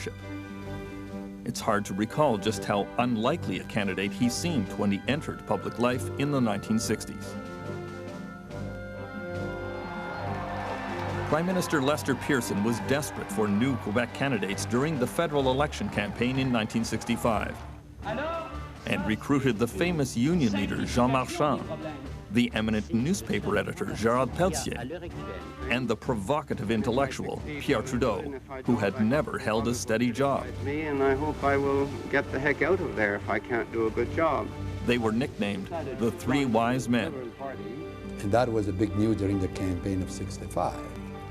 leadership. It's hard to recall just how unlikely a candidate he seemed when he entered public life in the 1960s. Prime Minister Lester Pearson was desperate for new Quebec candidates during the federal election campaign in 1965 and recruited the famous union leader Jean Marchand, the eminent newspaper editor Gérard Pelletier, and the provocative intellectual Pierre Trudeau, who had never held a steady job. And I hope I will get the heck out of there if I can't do a good job. They were nicknamed the Three Wise Men. And that was a big news during the campaign of '65.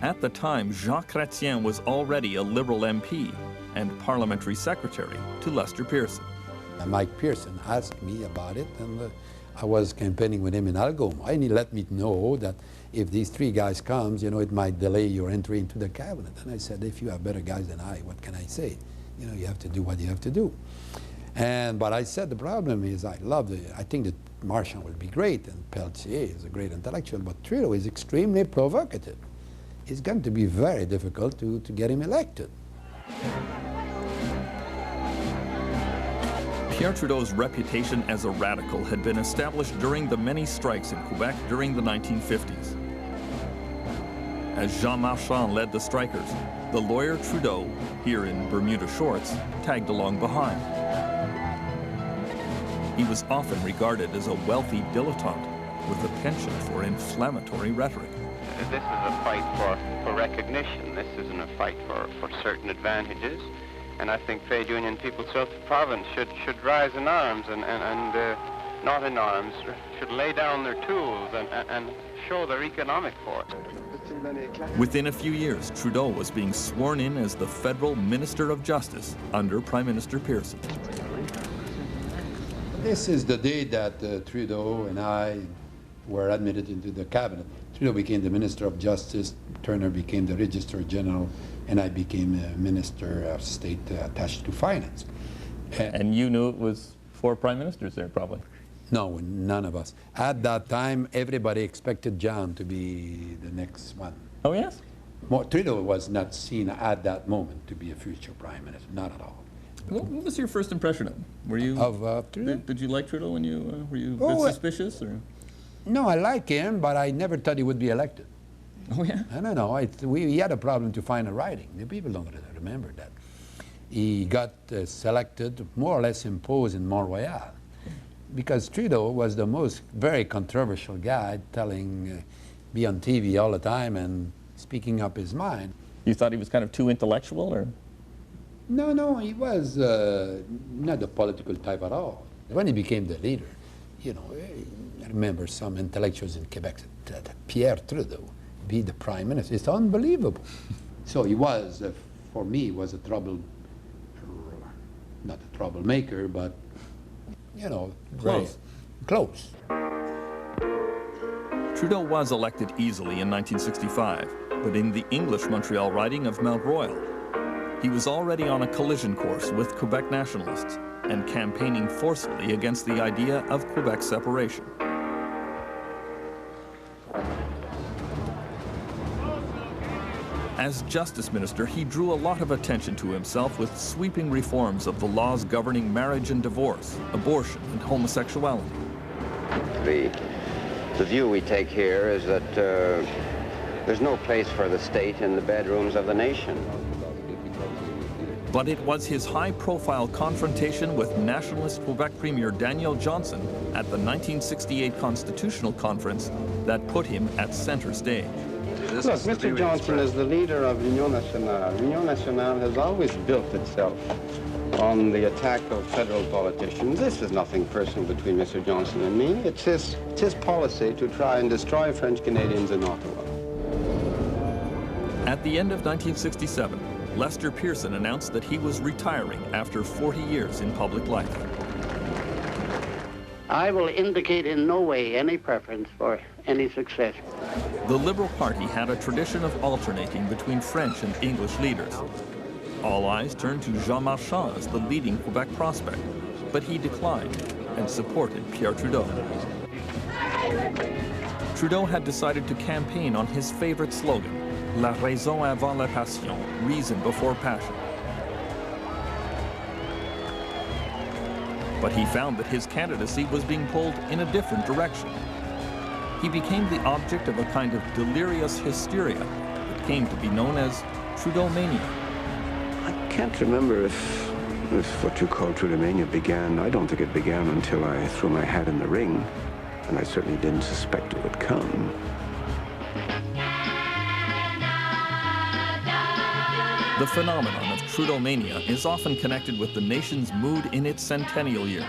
At the time, Jacques Chrétien was already a Liberal MP and parliamentary secretary to Lester Pearson. Mike Pearson asked me about it, and I was campaigning with him in Algoma, and he let me know that if these three guys comes, you know, it might delay your entry into the cabinet. And I said, if you have better guys than I, what can I say? You know, you have to do what you have to do. But I said the problem is I think that Marchand will be great, and Pelletier is a great intellectual, but Trudeau is extremely provocative. It's going to be very difficult to get him elected. Pierre Trudeau's reputation as a radical had been established during the many strikes in Quebec during the 1950s. As Jean Marchand led the strikers, the lawyer Trudeau, here in Bermuda shorts, tagged along behind. He was often regarded as a wealthy dilettante with a penchant for inflammatory rhetoric. This is a fight for recognition. This isn't a fight for certain advantages. And I think trade union people throughout the province should rise in arms and not in arms, should lay down their tools and show their economic force. Within a few years, Trudeau was being sworn in as the federal Minister of Justice under Prime Minister Pearson. This is the day that Trudeau and I were admitted into the cabinet. Trudeau became the Minister of Justice, Turner became the Registrar General, and I became a Minister of State attached to Finance. And you knew it was 4 prime ministers there, probably? No, none of us. At that time, everybody expected John to be the next one. Oh, yes? Trudeau was not seen at that moment to be a future Prime Minister, not at all. What was your first impression of him? Were you of Trudeau? Did you like Trudeau when you were you suspicious or? No, I like him, but I never thought he would be elected. Oh yeah. I don't know. He had a problem to find a writing. The people don't remember that. He got selected, more or less imposed in Mont-Royal, because Trudeau was the most very controversial guy, be on TV all the time and speaking up his mind. You thought he was kind of too intellectual, or? No, he was not a political type at all. When he became the leader, you know, I remember some intellectuals in Quebec said that Pierre Trudeau be the Prime Minister. It's unbelievable. So he was, for me, he was not a troublemaker, but, you know, close. Close. Trudeau was elected easily in 1965, but in the English Montreal riding of Mount Royal, he was already on a collision course with Quebec nationalists and campaigning forcefully against the idea of Quebec separation. As Justice Minister, he drew a lot of attention to himself with sweeping reforms of the laws governing marriage and divorce, abortion and homosexuality. The view we take here is that there's no place for the state in the bedrooms of the nation. But it was his high-profile confrontation with nationalist Quebec Premier Daniel Johnson at the 1968 Constitutional Conference that put him at center stage. Look, Mr. Johnson is the leader of L'Union Nationale. L'Union Nationale has always built itself on the attack of federal politicians. This is nothing personal between Mr. Johnson and me. It's his policy to try and destroy French Canadians in Ottawa. At the end of 1967, Lester Pearson announced that he was retiring after 40 years in public life. I will indicate in no way any preference for any successor. The Liberal Party had a tradition of alternating between French and English leaders. All eyes turned to Jean Marchand as the leading Quebec prospect, but he declined and supported Pierre Trudeau. Trudeau had decided to campaign on his favorite slogan, La raison avant la passion, reason before passion. But he found that his candidacy was being pulled in a different direction. He became the object of a kind of delirious hysteria that came to be known as Trudeau mania. I can't remember if what you call Trudeau-mania began. I don't think it began until I threw my hat in the ring, and I certainly didn't suspect it would come. The phenomenon of Trudeau-mania is often connected with the nation's mood in its centennial year,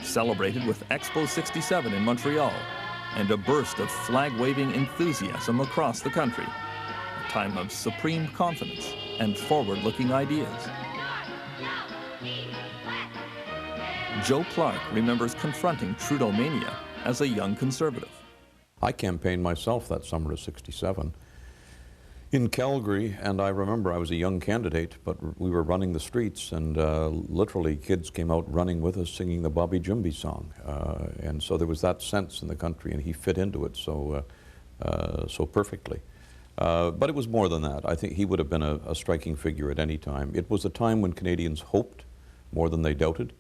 celebrated with Expo 67 in Montreal, and a burst of flag-waving enthusiasm across the country, a time of supreme confidence and forward-looking ideas. Joe Clark remembers confronting Trudeau-mania as a young conservative. I campaigned myself that summer of '67 in Calgary, and I remember I was a young candidate, but we were running the streets, and literally kids came out running with us singing the Bobby Jumby song. And so there was that sense in the country, and he fit into it so perfectly. But it was more than that. I think he would have been a striking figure at any time. It was a time when Canadians hoped more than they doubted.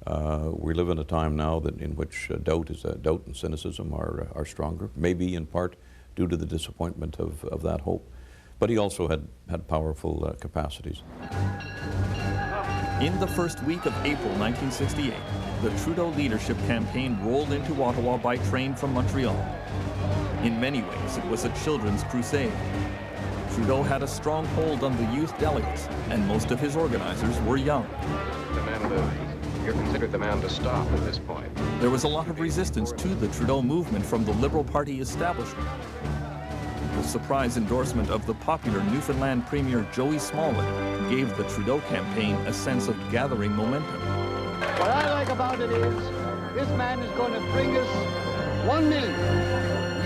We live in a time now in which doubt and cynicism are stronger, maybe in part due to the disappointment of that hope. But he also had powerful capacities. In the first week of April 1968, the Trudeau leadership campaign rolled into Ottawa by train from Montreal. In many ways, it was a children's crusade. Trudeau had a strong hold on the youth delegates, and most of his organizers were young. You're considered the man to stop at this point. There was a lot of resistance to the Trudeau movement from the Liberal Party establishment. The surprise endorsement of the popular Newfoundland Premier Joey Smallwood gave the Trudeau campaign a sense of gathering momentum. What I like about it is this man is going to bring us 1 million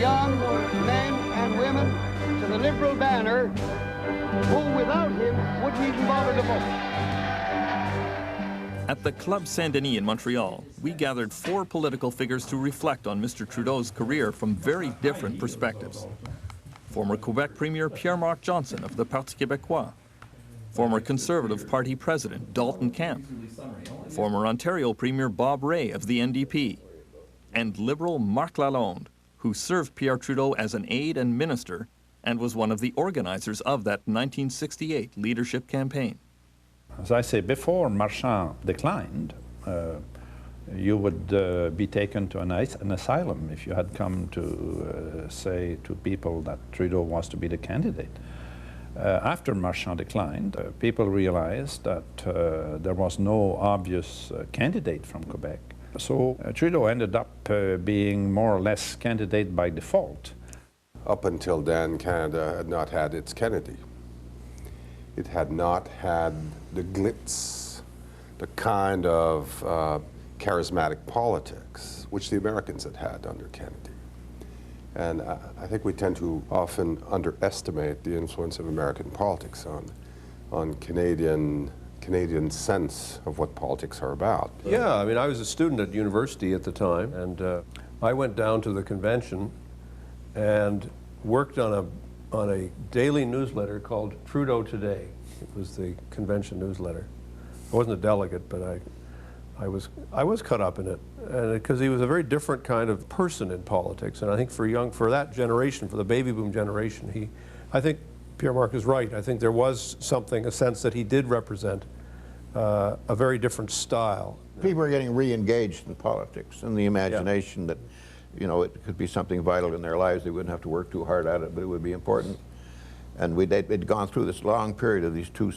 young men and women to the Liberal banner who without him wouldn't even bother to vote. At the Club Saint-Denis in Montreal, we gathered 4 political figures to reflect on Mr. Trudeau's career from very different perspectives. Former Quebec Premier Pierre-Marc Johnson of the Parti Québécois, former Conservative Party President Dalton Camp, former Ontario Premier Bob Rae of the NDP, and Liberal Marc Lalonde, who served Pierre Trudeau as an aide and minister and was one of the organizers of that 1968 leadership campaign. As I say, before Marchand declined, you would be taken to an asylum if you had come to say to people that Trudeau was to be the candidate. After Marchand declined, people realized that there was no obvious candidate from Quebec. So Trudeau ended up being more or less candidate by default. Up until then, Canada had not had its Kennedy. It had not had the glitz, the kind of charismatic politics which the Americans had had under Kennedy. And I think we tend to often underestimate the influence of American politics on Canadian sense of what politics are about. Yeah, I mean, I was a student at university at the time, and I went down to the convention and worked on a daily newsletter called Trudeau Today. It was the convention newsletter. I wasn't a delegate, but I was caught up in it, and because he was a very different kind of person in politics, and I think for that generation, for the baby boom generation, I think Pierre-Marc is right. I think there was a sense that he did represent a very different style. People are getting re-engaged in politics, and the imagination that, you know, it could be something vital in their lives. They wouldn't have to work too hard at it, but it would be important. And they'd gone through this long period of these two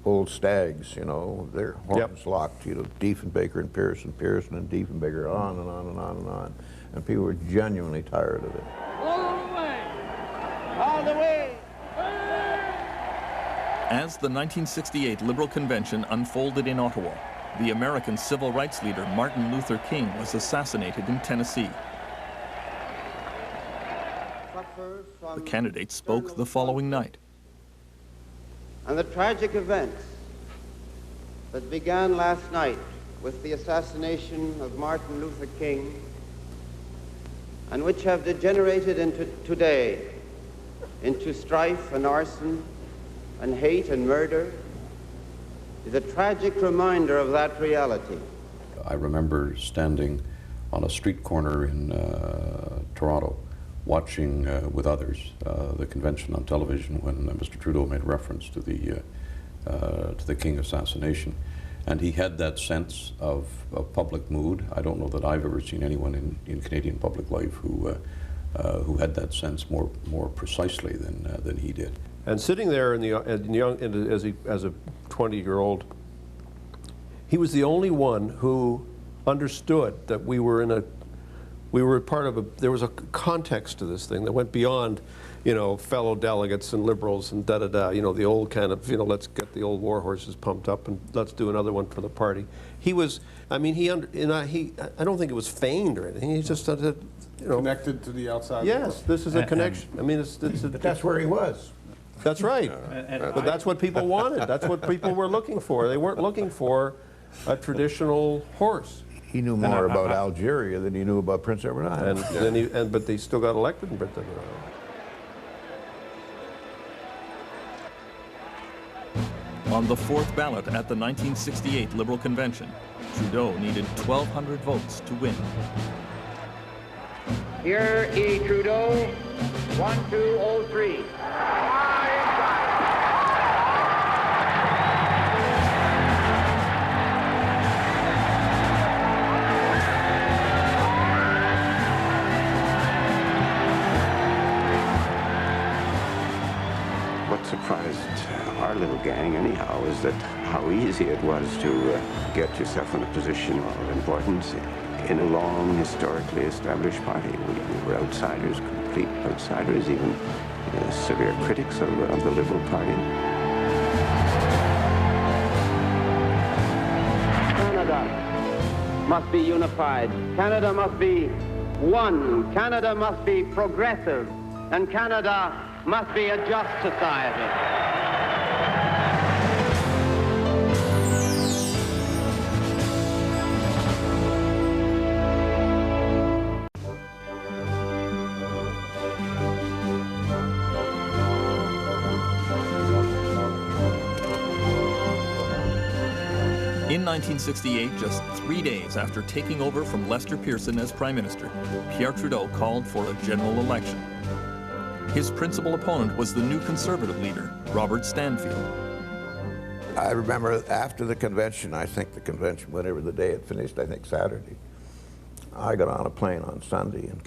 old stags, you know, their horns locked, you know, Diefenbaker and Pearson, Pearson and Diefenbaker, on and on and on and on. And people were genuinely tired of it. All the way! All the way! As the 1968 Liberal Convention unfolded in Ottawa, the American civil rights leader Martin Luther King was assassinated in Tennessee. The candidate spoke the following night. And the tragic events that began last night with the assassination of Martin Luther King, and which have degenerated into today into strife and arson and hate and murder, is a tragic reminder of that reality. I remember standing on a street corner in Toronto, watching with others the convention on television when Mr. Trudeau made reference to the King assassination. And he had that sense of public mood. I don't know that I've ever seen anyone in Canadian public life who had that sense more precisely than he did. And sitting there as a 20-year-old, he was the only one who understood that we were part of there was a context to this thing that went beyond, you know, fellow delegates and liberals and da-da-da, you know, the old kind of, you know, let's get the old war horses pumped up and let's do another one for the party. He was, I mean, I don't think it was feigned or anything. He just, you know. Connected to the outside Yes, world. this is a connection. I mean, But that's where he was. That's right. But that's what people wanted. That's what people were looking for. They weren't looking for a traditional horse. He knew more about Algeria than he knew about Prince Edward Island. But they still got elected in Prince Edward Island. On the fourth ballot at the 1968 Liberal Convention, Trudeau needed 1,200 votes to win. Here, E. Trudeau, 1203. What surprised our little gang, anyhow, is that how easy it was to get yourself in a position of importance in a long, historically established party. We were outsiders, complete outsiders, even severe critics of the Liberal Party. Canada must be unified. Canada must be one. Canada must be progressive. And Canada must be a just society. In 1968, just 3 days after taking over from Lester Pearson as Prime Minister, Pierre Trudeau called for a general election. His principal opponent was the new Conservative leader, Robert Stanfield. I remember after the convention, I think the convention, whenever the day had finished, I think Saturday, I got on a plane on Sunday and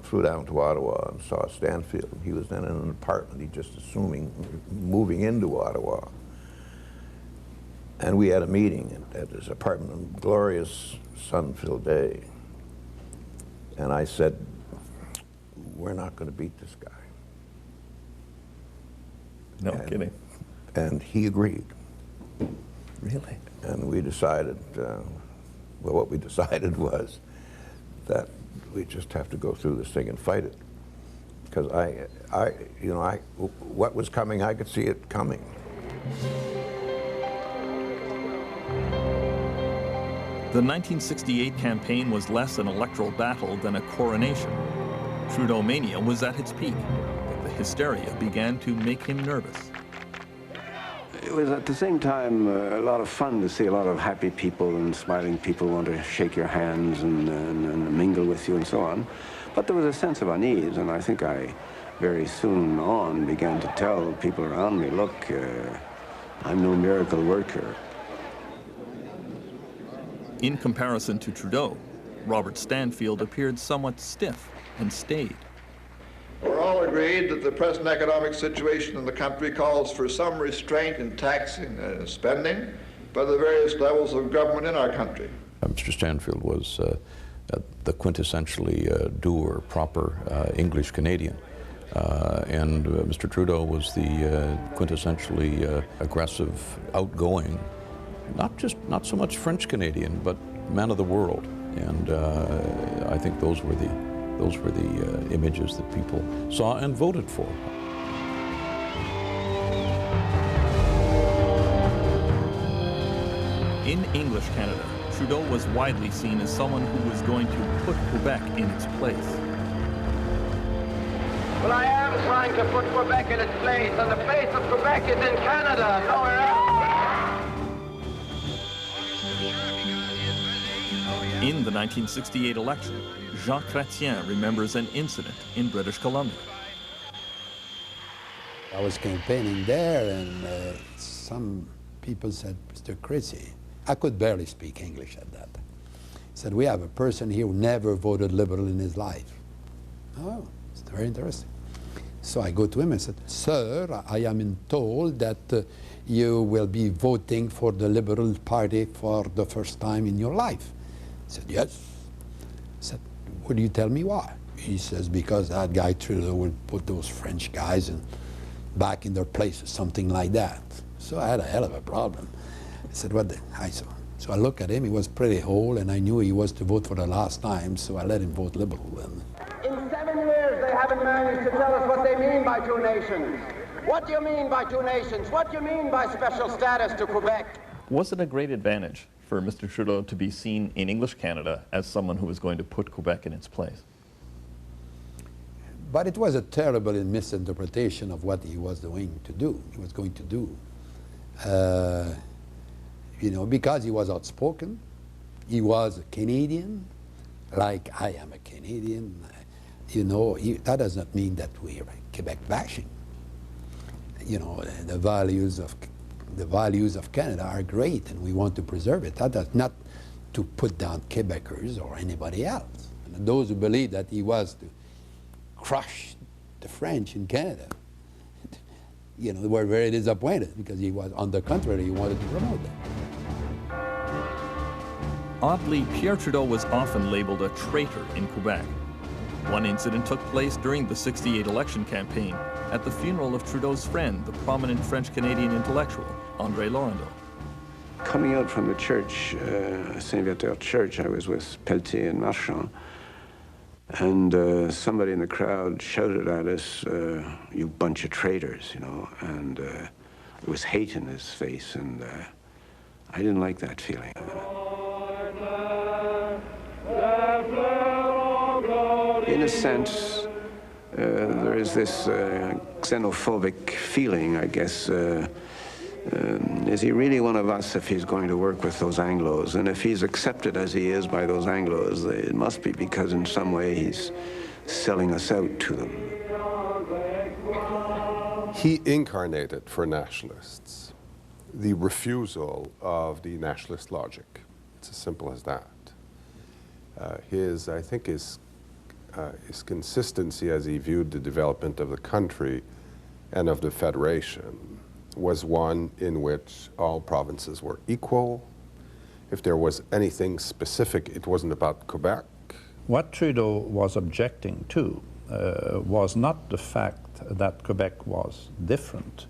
flew down to Ottawa and saw Stanfield. He was then in an apartment, he just assuming, moving into Ottawa. And we had a meeting at his apartment on a glorious sun-filled day. And I said, we're not going to beat this guy. No kidding. And he agreed. Really? And we decided, well, what we decided was that we just have to go through this thing and fight it. Because what was coming, I could see it coming. The 1968 campaign was less an electoral battle than a coronation. Trudeau mania was at its peak, but the hysteria began to make him nervous. It was at the same time a lot of fun to see a lot of happy people and smiling people want to shake your hands and mingle with you and so on. But there was a sense of unease, and I think I very soon on began to tell people around me, look, I'm no miracle worker. In comparison to Trudeau, Robert Stanfield appeared somewhat stiff and staid. We're all agreed that the present economic situation in the country calls for some restraint in taxing and spending by the various levels of government in our country. Mr. Stanfield was the quintessentially dour, proper English Canadian. And Mr. Trudeau was the quintessentially aggressive, outgoing, not so much French Canadian, but man of the world. And I think those were the images that people saw and voted for. In English Canada, Trudeau was widely seen as someone who was going to put Quebec in its place. Well, I am trying to put Quebec in its place, and the place of Quebec is in Canada, nowhere else. In the 1968 election, Jean Chrétien remembers an incident in British Columbia. I was campaigning there, and some people said, Mr. Chrétien, I could barely speak English at that time. Said, we have a person here who never voted Liberal in his life. Oh, it's very interesting. So I go to him and said, sir, I am told that you will be voting for the Liberal Party for the first time in your life. He said, yes. I said, would you tell me why? He says, because that guy Trudeau would put those French guys back in their places, something like that. So I had a hell of a problem. I said, what the? So I looked at him, he was pretty old, and I knew he was to vote for the last time, so I let him vote Liberal. In 7 years, they haven't managed to tell us what they mean by two nations. What do you mean by two nations? What do you mean by special status to Quebec? Was it a great advantage for Mr. Trudeau to be seen in English Canada as someone who was going to put Quebec in its place? But it was a terrible misinterpretation of what he was going to do. You know, because he was outspoken, he was a Canadian, like I am a Canadian. You know, that does not mean that we are Quebec bashing. You know, the values of Canada are great, and we want to preserve it. That is not to put down Quebecers or anybody else. And those who believe that he was to crush the French in Canada, you know, were very disappointed, because he was, on the contrary, he wanted to promote them. Oddly, Pierre Trudeau was often labeled a traitor in Quebec. One incident took place during the '68 election campaign at the funeral of Trudeau's friend, the prominent French-Canadian intellectual, André Laurendeau. Coming out from the church, Saint-Viateur Church, I was with Pelletier and Marchand, and somebody in the crowd shouted at us, you bunch of traitors, you know, and there was hate in his face, and I didn't like that feeling. In a sense, there is this xenophobic feeling, I guess. Is he really one of us if he's going to work with those Anglos? And if he's accepted as he is by those Anglos, it must be because in some way he's selling us out to them. He incarnated for nationalists the refusal of the nationalist logic. It's as simple as that. I think his consistency as he viewed the development of the country and of the Federation was one in which all provinces were equal. If there was anything specific, it wasn't about Quebec. What Trudeau was objecting to was not the fact that Quebec was different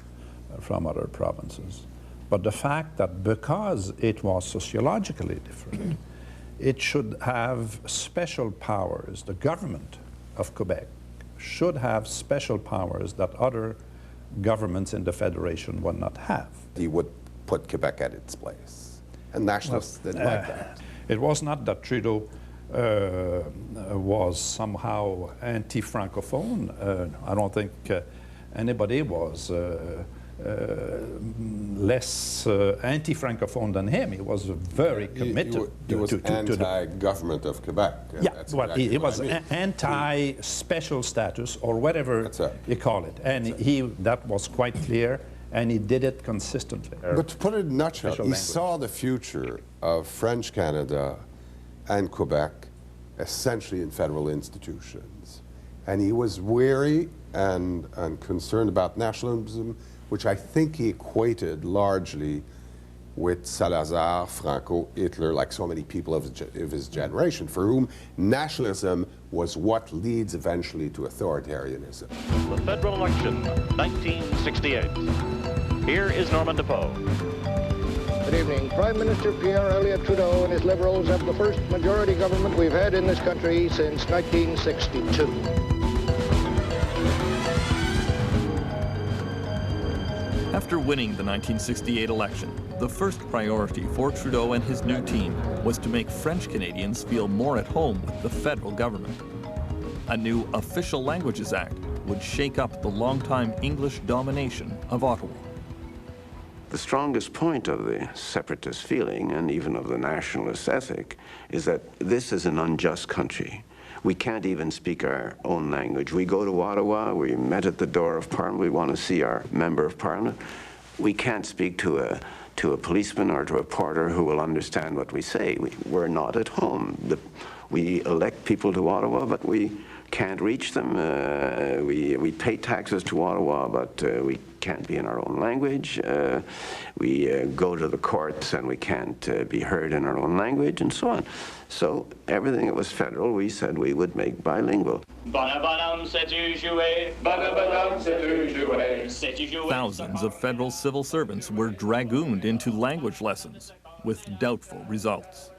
from other provinces, but the fact that because it was sociologically different, it should have special powers. The government of Quebec should have special powers that other governments in the Federation would not have. He would put Quebec at its place, and nationalists didn't like that. It was not that Trudeau was somehow anti-Francophone. I don't think anybody was less anti-Francophone than him. He was very committed he was anti-government of Quebec. Yeah, well, he was anti-special status, or whatever you call it. And that was quite clear, and he did it consistently. But to put it in a nutshell, he saw the future of French Canada and Quebec essentially in federal institutions. And he was weary and concerned about nationalism, which I think he equated largely with Salazar, Franco, Hitler, like so many people of his generation, for whom nationalism was what leads eventually to authoritarianism. The federal election, 1968. Here is Norman Defoe. Good evening. Prime Minister Pierre Elliott Trudeau and his Liberals have the first majority government we've had in this country since 1962. After winning the 1968 election, the first priority for Trudeau and his new team was to make French Canadians feel more at home with the federal government. A new Official Languages Act would shake up the long-time English domination of Ottawa. The strongest point of the separatist feeling, and even of the nationalist ethic, is that this is an unjust country. We can't even speak our own language. We go to Ottawa, we met at the door of Parliament, we want to see our Member of Parliament. We can't speak to a policeman or to a porter who will understand what we say. We're not at home. We elect people to Ottawa, but we can't reach them. We pay taxes to Ottawa, but we can't be in our own language. We go to the courts and we can't be heard in our own language, and so on. So everything that was federal, we said we would make bilingual. Thousands of federal civil servants were dragooned into language lessons with doubtful results.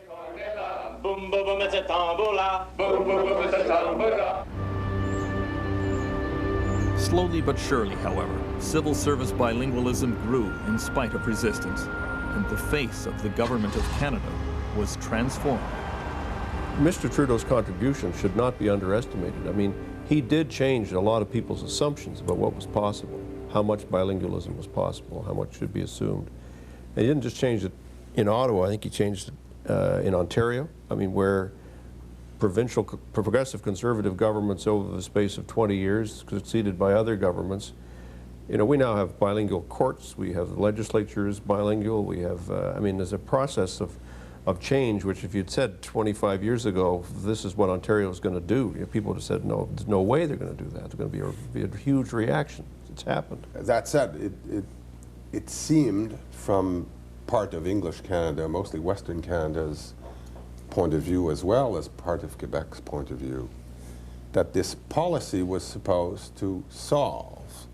Slowly but surely, however, civil service bilingualism grew in spite of resistance, and the face of the Government of Canada was transformed. Mr. Trudeau's contribution should not be underestimated. I mean, he did change a lot of people's assumptions about what was possible, how much bilingualism was possible, how much should be assumed. And he didn't just change it in Ottawa, I think he changed it in Ontario, I mean, where provincial progressive conservative governments over the space of 20 years, succeeded by other governments. You know, we now have bilingual courts, we have legislatures bilingual, we have, I mean, there's a process of change, which if you'd said 25 years ago, this is what Ontario is going to do, you know, people would have said, no, there's no way they're going to do that. There's going to be a huge reaction. It's happened. That said, it seemed from part of English Canada, mostly Western Canada's point of view as well as part of Quebec's point of view, that this policy was supposed to solve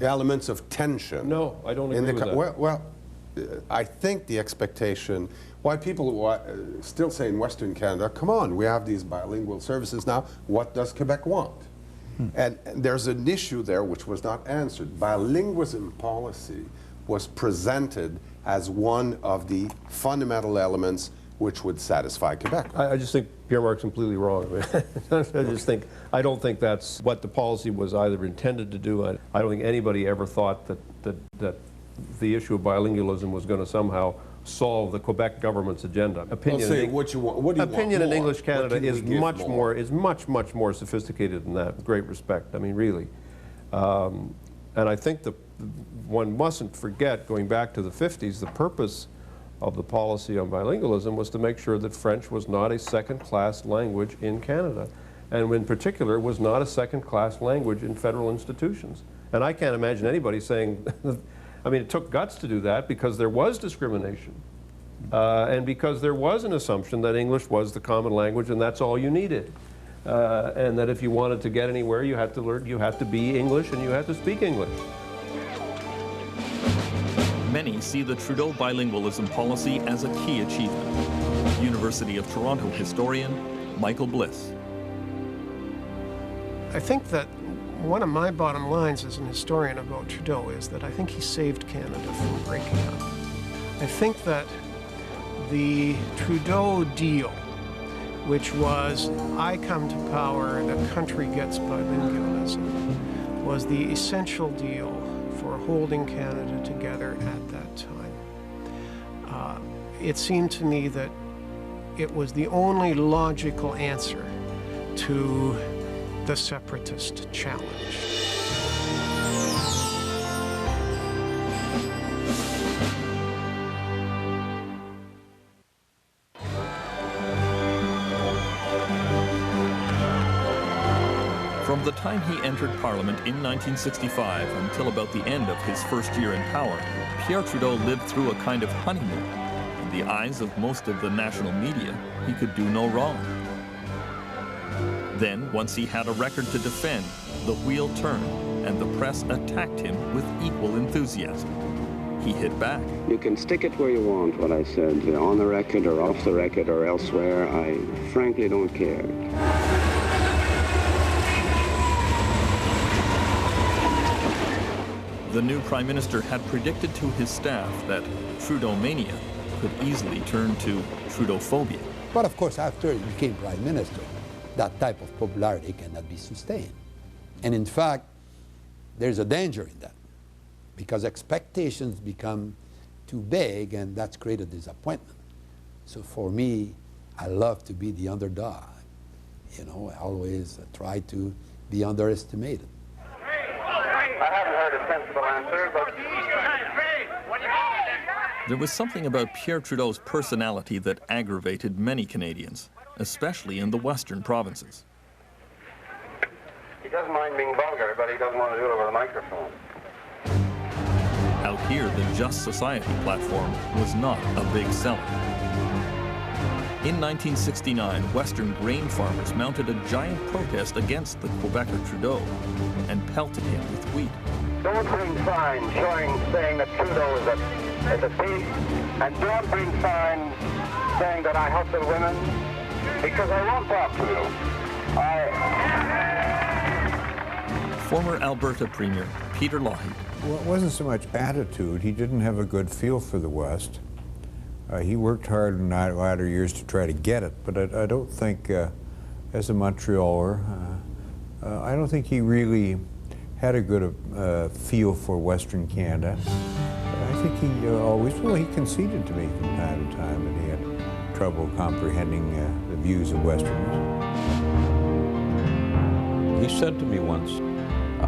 elements of tension. No, I don't agree with that. Well, I think the expectation, why people still say in Western Canada, come on, we have these bilingual services now, what does Quebec want? And there's an issue there which was not answered. Bilingualism policy was presented as one of the fundamental elements which would satisfy Quebec. I just think Pierre-Marc's completely wrong. I don't think that's what the policy was either intended to do. I don't think anybody ever thought that the issue of bilingualism was going to somehow solve the Quebec government's agenda. Opinion in English Canada is much more sophisticated than that, with great respect. I mean, really. And I think one mustn't forget, going back to the 50s, the purpose of the policy on bilingualism was to make sure that French was not a second-class language in Canada, and in particular was not a second-class language in federal institutions. And I can't imagine anybody saying, I mean, it took guts to do that because there was discrimination, and because there was an assumption that English was the common language and that's all you needed. And that if you wanted to get anywhere, you had to learn, you had to be English and you had to speak English. Many see the Trudeau bilingualism policy as a key achievement. University of Toronto historian Michael Bliss. I think that one of my bottom lines as an historian about Trudeau is that I think he saved Canada from breaking up. I think that the Trudeau deal, which was I come to power, the country gets bilingualism, was the essential deal for holding Canada together at that time. It seemed to me that it was the only logical answer to the separatist challenge. From the time he entered Parliament in 1965 until about the end of his first year in power, Pierre Trudeau lived through a kind of honeymoon. In the eyes of most of the national media, he could do no wrong. Then, once he had a record to defend, the wheel turned and the press attacked him with equal enthusiasm. He hit back. You can stick it where you want, what I said, on the record or off the record or elsewhere. I frankly don't care. The new Prime Minister had predicted to his staff that Trudeau-mania could easily turn to Trudeauphobia. But of course, after he became Prime Minister, that type of popularity cannot be sustained. And in fact, there's a danger in that, because expectations become too big, and that's created disappointment. So for me, I love to be the underdog. You know, I always try to be underestimated. I haven't heard a sensible answer, but... There was something about Pierre Trudeau's personality that aggravated many Canadians, especially in the western provinces. He doesn't mind being vulgar, but he doesn't want to do it over the microphone. Out here, the Just Society platform was not a big seller. In 1969, Western grain farmers mounted a giant protest against the Quebecer Trudeau and pelted him with wheat. Don't bring signs saying that Trudeau is a thief, and don't bring signs saying that I hustle women, because I won't talk to you. Former Alberta Premier Peter Lougheed. Well, it wasn't so much attitude. He didn't have a good feel for the West. He worked hard in latter years to try to get it, but I don't think, as a Montrealer, I don't think he really had a good feel for Western Canada. I think he he conceded to me from time to time that he had trouble comprehending the views of Westerners. He said to me once,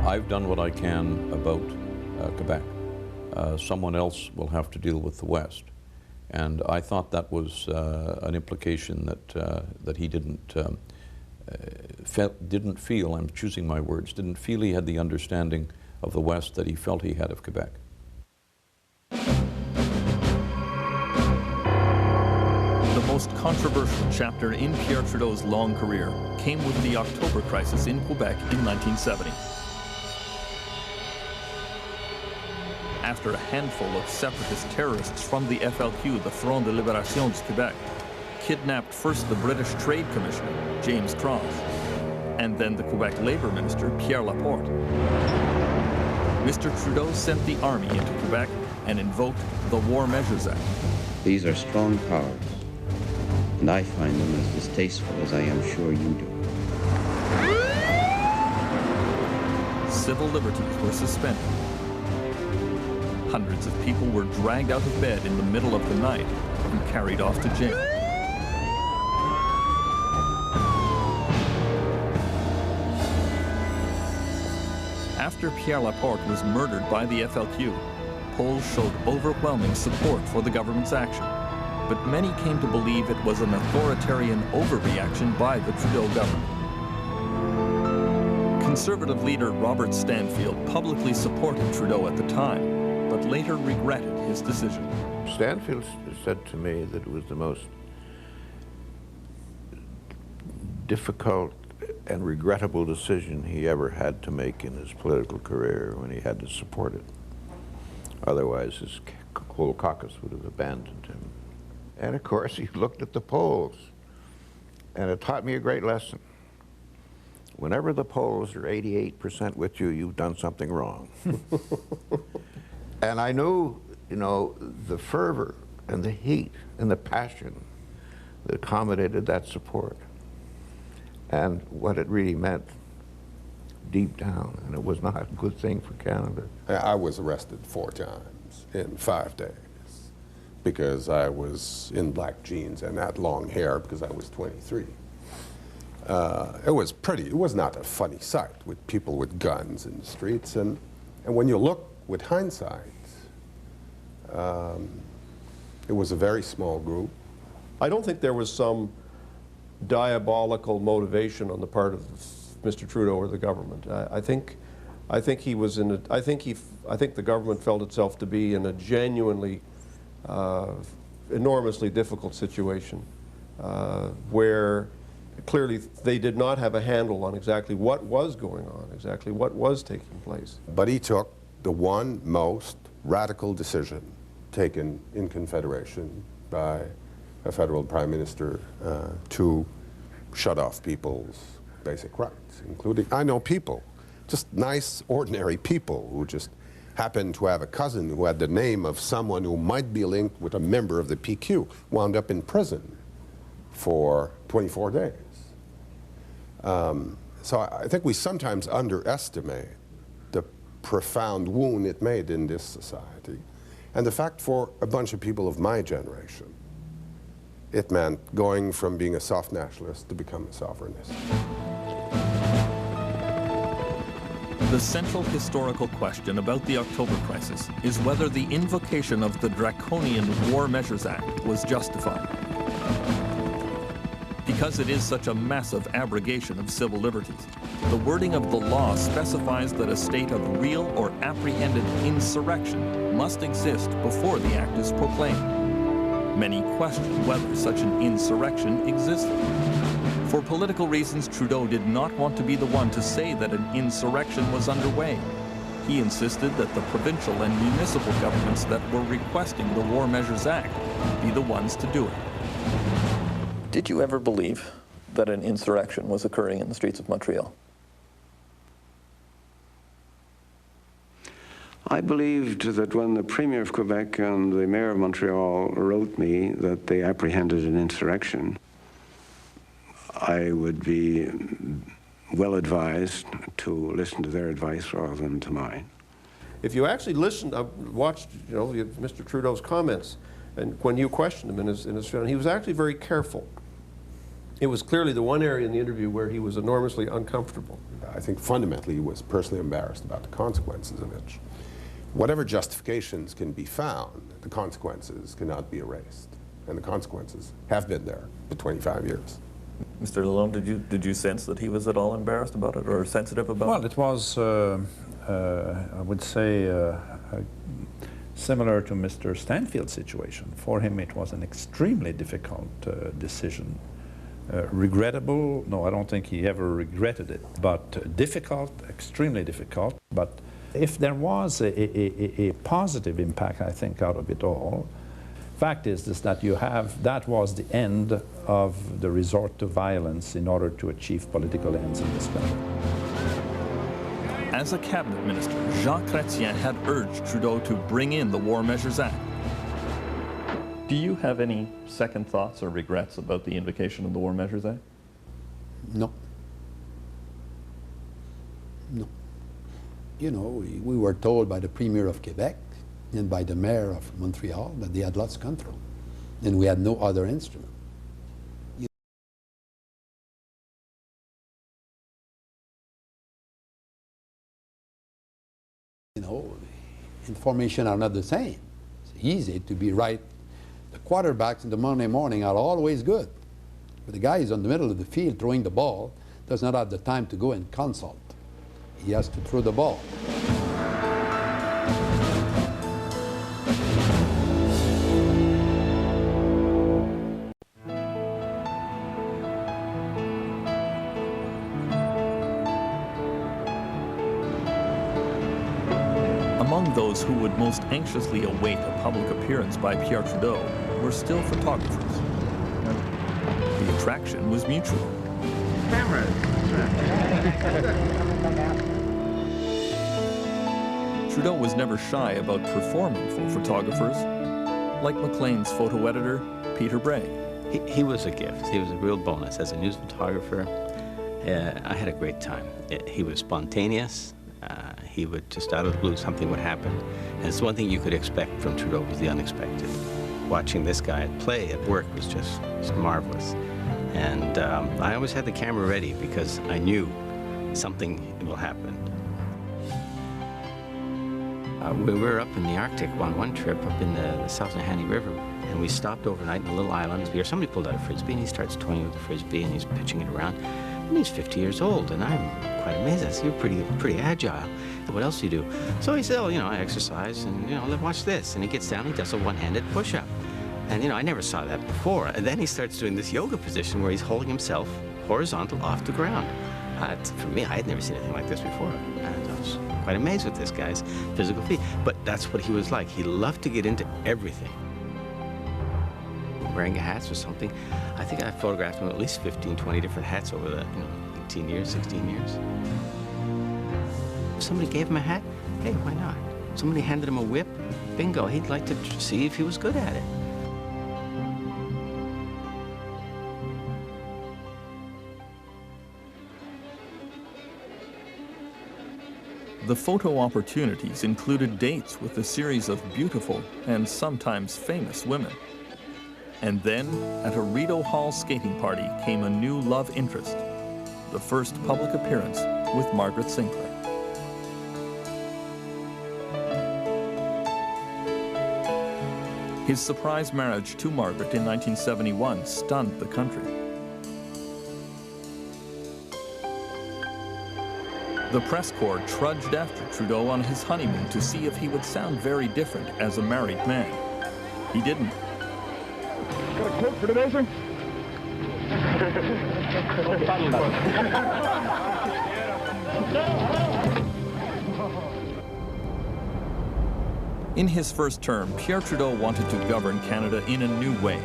I've done what I can about Quebec. Someone else will have to deal with the West. And I thought that was an implication that he didn't feel, I'm choosing my words, didn't feel he had the understanding of the West that he felt he had of Quebec. The most controversial chapter in Pierre Trudeau's long career came with the October crisis in Quebec in 1970. After a handful of separatist terrorists from the FLQ, the Front de Libération du Québec, kidnapped first the British Trade Commissioner, James Cross, and then the Quebec Labour Minister, Pierre Laporte. Mr. Trudeau sent the army into Quebec and invoked the War Measures Act. These are strong powers, and I find them as distasteful as I am sure you do. Civil liberties were suspended. Hundreds of people were dragged out of bed in the middle of the night and carried off to jail. After Pierre Laporte was murdered by the FLQ, polls showed overwhelming support for the government's action, but many came to believe it was an authoritarian overreaction by the Trudeau government. Conservative leader Robert Stanfield publicly supported Trudeau at the time, but later regretted his decision. Stanfield said to me that it was the most difficult and regrettable decision he ever had to make in his political career when he had to support it. Otherwise, his whole caucus would have abandoned him. And of course, he looked at the polls, and it taught me a great lesson. Whenever the polls are 88% with you, you've done something wrong. And I knew, you know, the fervor and the heat and the passion that accommodated that support and what it really meant deep down, and it was not a good thing for Canada. I was arrested 4 times in 5 days because I was in black jeans and had long hair because I was 23. It was not a funny sight with people with guns in the streets, and when you look with hindsight, it was a very small group. I don't think there was some diabolical motivation on the part of Mr. Trudeau or the government. I think he was in a, I think the government felt itself to be in a genuinely enormously difficult situation where clearly they did not have a handle on exactly what was going on, exactly what was taking place. But he took the one most radical decision taken in Confederation by a federal prime minister to shut off people's basic rights, including, I know people, just nice, ordinary people who just happened to have a cousin who had the name of someone who might be linked with a member of the PQ, wound up in prison for 24 days. So I think we sometimes underestimate the profound wound it made in this society. And the fact for a bunch of people of my generation, it meant going from being a soft nationalist to become a sovereignist. The central historical question about the October crisis is whether the invocation of the draconian War Measures Act was justified. Because it is such a massive abrogation of civil liberties, the wording of the law specifies that a state of real or apprehended insurrection must exist before the act is proclaimed. Many question whether such an insurrection existed. For political reasons, Trudeau did not want to be the one to say that an insurrection was underway. He insisted that the provincial and municipal governments that were requesting the War Measures Act be the ones to do it. Did you ever believe that an insurrection was occurring in the streets of Montreal? I believed that when the Premier of Quebec and the Mayor of Montreal wrote me that they apprehended an insurrection, I would be well advised to listen to their advice rather than to mine. If you actually listened, I watched, Mr. Trudeau's comments, and when you questioned him in his he was actually very careful. It was clearly the one area in the interview where he was enormously uncomfortable. I think fundamentally he was personally embarrassed about the consequences of it. Whatever justifications can be found, the consequences cannot be erased. And the consequences have been there for 25 years. Mr. Lalonde, did you sense that he was at all embarrassed about it or sensitive about it? Well, it was, I would say, similar to Mr. Stanfield's situation. For him, it was an extremely difficult decision. Regrettable? No, I don't think he ever regretted it. But difficult, extremely difficult. But if there was a positive impact, I think, out of it all, fact is that that was the end of the resort to violence in order to achieve political ends in this country. As a cabinet minister, Jean Chrétien had urged Trudeau to bring in the War Measures Act. Do you have any second thoughts or regrets about the invocation of the War Measures Act? No. No. You know, we were told by the Premier of Quebec and by the Mayor of Montreal that they had lost control, and we had no other instrument. You know, information are not the same. It's easy to be right. The quarterbacks in the Monday morning are always good, but the guy is in the middle of the field throwing the ball does not have the time to go and consult. He has to throw the ball. Among those who would most anxiously await a public appearance by Pierre Trudeau were still photographers. The attraction was mutual. Trudeau was never shy about performing for photographers, like Maclean's photo editor, Peter Bray. He was a gift. He was a real bonus. As a news photographer, I had a great time. He was spontaneous. He would just out of the blue, something would happen. And it's one thing you could expect from Trudeau was the unexpected. Watching this guy play at work was just marvelous. And I always had the camera ready because I knew something will happen. We were up in the Arctic on one trip up in the South Nahanni River, and we stopped overnight in a little island. Somebody pulled out a Frisbee, and he starts toying with the Frisbee, and he's pitching it around. And he's 50 years old, and I'm quite amazed. I said, "You're pretty agile. What else do you do?" So he said, "Oh, I exercise, and, watch this." And he gets down, he does a one-handed push-up. And, I never saw that before. And then he starts doing this yoga position where he's holding himself horizontal off the ground. For me, I had never seen anything like this before. And I was quite amazed with this guy's physical feat. But that's what he was like. He loved to get into everything. Wearing hats was something. I think I photographed him with at least 15, 20 different hats over the 18 years, 16 years. If somebody gave him a hat, hey, why not? Somebody handed him a whip, bingo, he'd like to see if he was good at it. The photo opportunities included dates with a series of beautiful and sometimes famous women. And then, at a Rideau Hall skating party came a new love interest, the first public appearance with Margaret Sinclair. His surprise marriage to Margaret in 1971 stunned the country. The press corps trudged after Trudeau on his honeymoon to see if he would sound very different as a married man. He didn't. Got a quote for today, sir? In his first term, Pierre Trudeau wanted to govern Canada in a new way.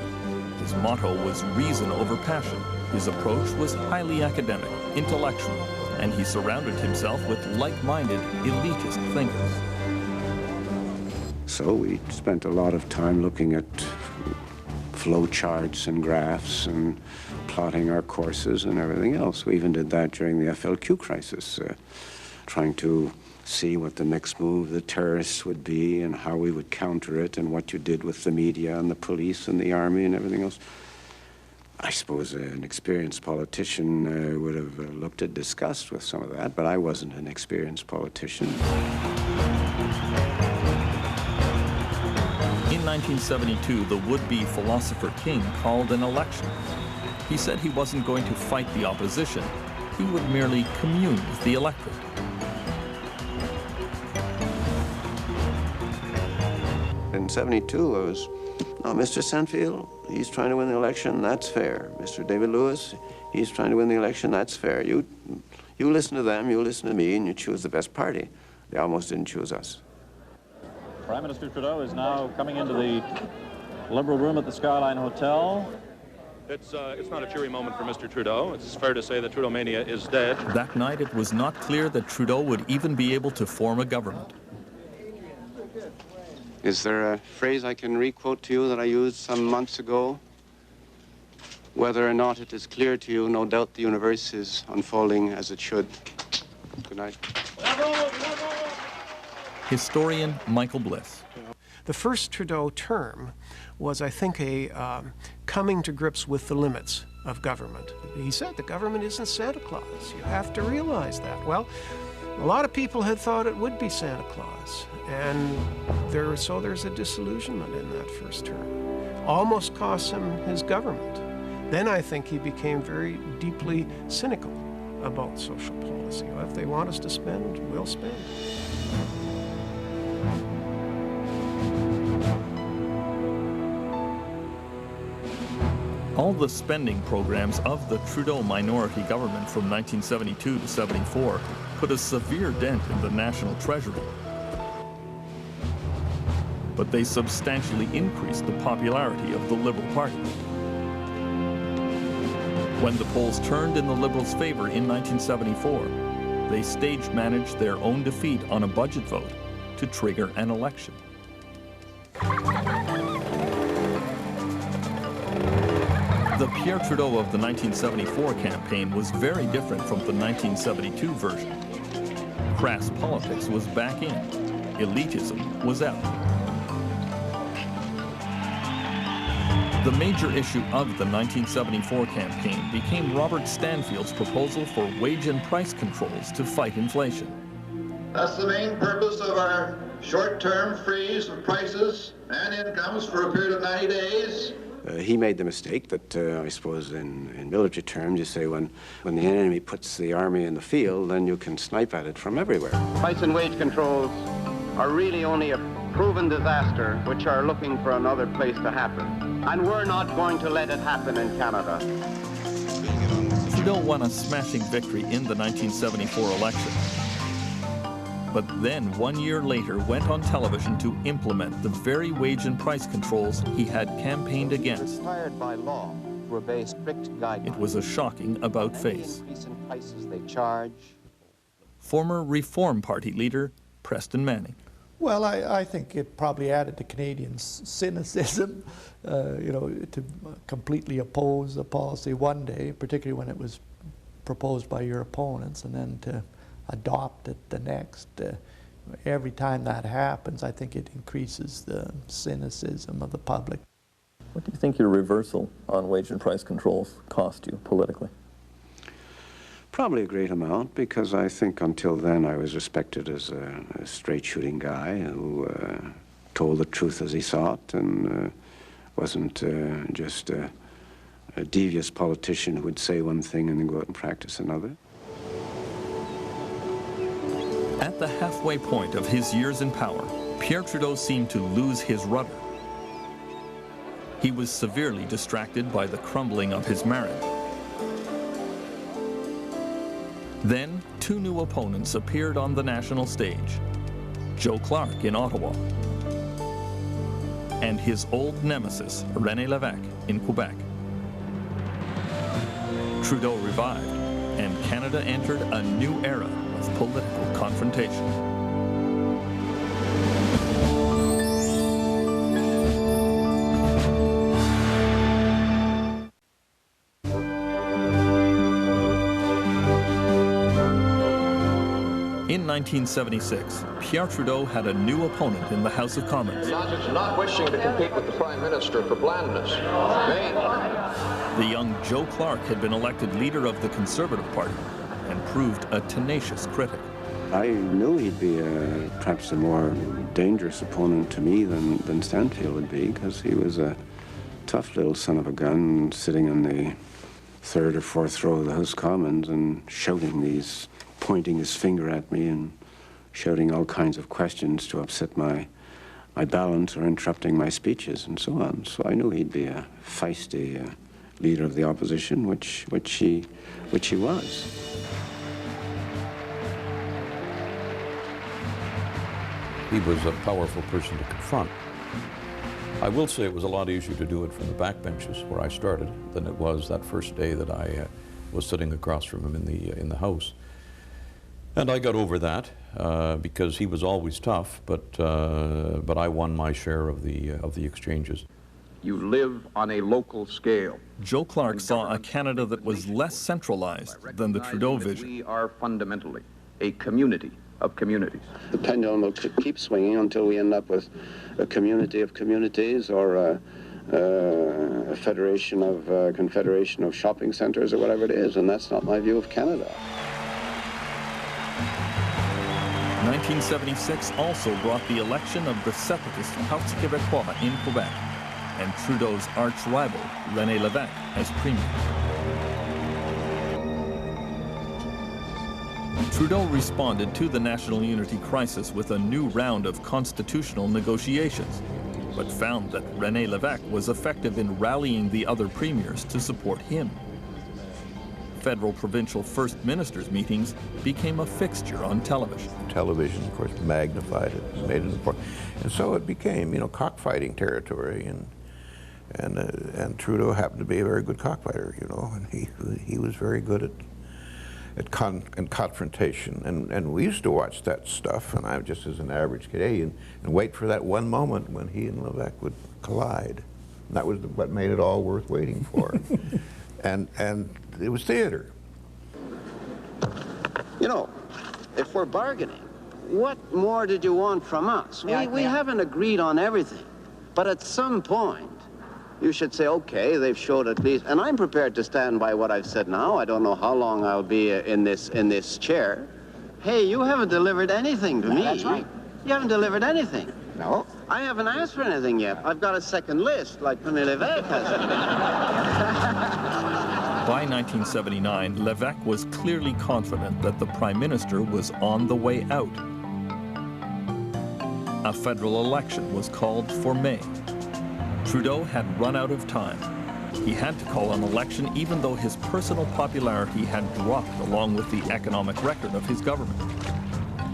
His motto was reason over passion. His approach was highly academic, intellectual, and he surrounded himself with like-minded, elitist thinkers. So we spent a lot of time looking at flow charts and graphs and plotting our courses and everything else. We even did that during the FLQ crisis, trying to see what the next move of the terrorists would be and how we would counter it and what you did with the media and the police and the army and everything else. I suppose an experienced politician would have looked at disgust with some of that, but I wasn't an experienced politician. In 1972, the would-be philosopher King called an election. He said he wasn't going to fight the opposition. He would merely commune with the electorate. In 72, I was, no, Mr. Sandfield, he's trying to win the election, that's fair. Mr. David Lewis, he's trying to win the election, that's fair. You listen to them, you listen to me, and you choose the best party. They almost didn't choose us. Prime Minister Trudeau is now coming into the Liberal room at the Skyline Hotel. It's not a cheery moment for Mr. Trudeau. It's fair to say that Trudeau mania is dead. That night, it was not clear that Trudeau would even be able to form a government. Is there a phrase I can re-quote to you that I used some months ago? Whether or not it is clear to you, no doubt the universe is unfolding as it should. Good night. Historian Michael Bliss. The first Trudeau term was, I think, a coming to grips with the limits of government. He said the government isn't Santa Claus. You have to realize that. Well, a lot of people had thought it would be Santa Claus, and so there's a disillusionment in that first term. Almost cost him his government. Then I think he became very deeply cynical about social policy. Well, if they want us to spend, we'll spend. All the spending programs of the Trudeau minority government from 1972 to 74 put a severe dent in the national treasury. But they substantially increased the popularity of the Liberal Party. When the polls turned in the Liberals' favor in 1974, they stage-managed their own defeat on a budget vote to trigger an election. The Pierre Trudeau of the 1974 campaign was very different from the 1972 version. Crass politics was back in. Elitism was out. The major issue of the 1974 campaign became Robert Stanfield's proposal for wage and price controls to fight inflation. That's the main purpose of our short-term freeze of prices and incomes for a period of 90 days. He made the mistake that, I suppose, in military terms, you say when the enemy puts the army in the field, then you can snipe at it from everywhere. Price and wage controls are really only a proven disaster which are looking for another place to happen. And we're not going to let it happen in Canada. Trudeau won a smashing victory in the 1974 election. But then, 1 year later, went on television to implement the very wage and price controls he had campaigned against. Required by law to obey strict guidelines. It was a shocking about-face. Increase in prices they charge. Former Reform Party leader Preston Manning. Well, I think it probably added to Canadians' cynicism, to completely oppose the policy one day, particularly when it was proposed by your opponents, and then to adopt it the next. Every time that happens, I think it increases the cynicism of the public. What do you think your reversal on wage and price controls cost you politically? Probably a great amount, because I think until then I was respected as a straight-shooting guy who told the truth as he saw it, and wasn't just a devious politician who would say one thing and then go out and practice another. At the halfway point of his years in power, Pierre Trudeau seemed to lose his rudder. He was severely distracted by the crumbling of his marriage. Then, two new opponents appeared on the national stage: Joe Clark in Ottawa and his old nemesis, René Lévesque, in Quebec. Trudeau revived, and Canada entered a new era of political confrontation. In 1976, Pierre Trudeau had a new opponent in the House of Commons. Not wishing to compete with the Prime Minister for blandness. The young Joe Clark had been elected leader of the Conservative Party and proved a tenacious critic. I knew he'd be perhaps a more dangerous opponent to me than Stanfield would be, because he was a tough little son of a gun sitting in the third or fourth row of the House of Commons and shouting these, pointing his finger at me and shouting all kinds of questions to upset my balance or interrupting my speeches and so on. So I knew he'd be a feisty leader of the opposition, which he was. He was a powerful person to confront. I will say it was a lot easier to do it from the backbenches where I started than it was that first day that I was sitting across from him in the House. And I got over that because he was always tough, but I won my share of the exchanges. You live on a local scale. Joe Clark saw a Canada that was less centralized than the Trudeau vision. We are fundamentally a community of communities. The pendulum will keep swinging until we end up with a community of communities, or a federation of confederation of shopping centers, or whatever it is, and that's not my view of Canada. 1976 also brought the election of the separatist Parti Québécois in Quebec and Trudeau's arch-rival, René Lévesque, as premier. Trudeau responded to the national unity crisis with a new round of constitutional negotiations, but found that René Lévesque was effective in rallying the other premiers to support him. Federal provincial first ministers' meetings became a fixture on television. Television, of course, magnified it and made it important. And so it became, cockfighting territory, and Trudeau happened to be a very good cockfighter, and he was very good at confrontation, and we used to watch that stuff, and I just as an average Canadian, and wait for that one moment when he and Lévesque would collide. And that was what made it all worth waiting for. and it was theater. If we're bargaining, what more did you want from us? We haven't agreed on everything, but at some point, you should say, okay, they've showed at least, and I'm prepared to stand by what I've said now. I don't know how long I'll be in this chair. Hey, you haven't delivered anything to me. That's right. You haven't delivered anything. No. I haven't asked for anything yet. I've got a second list, like René Lévesque has. By 1979, Lévesque was clearly confident that the Prime Minister was on the way out. A federal election was called for May. Trudeau had run out of time. He had to call an election even though his personal popularity had dropped along with the economic record of his government.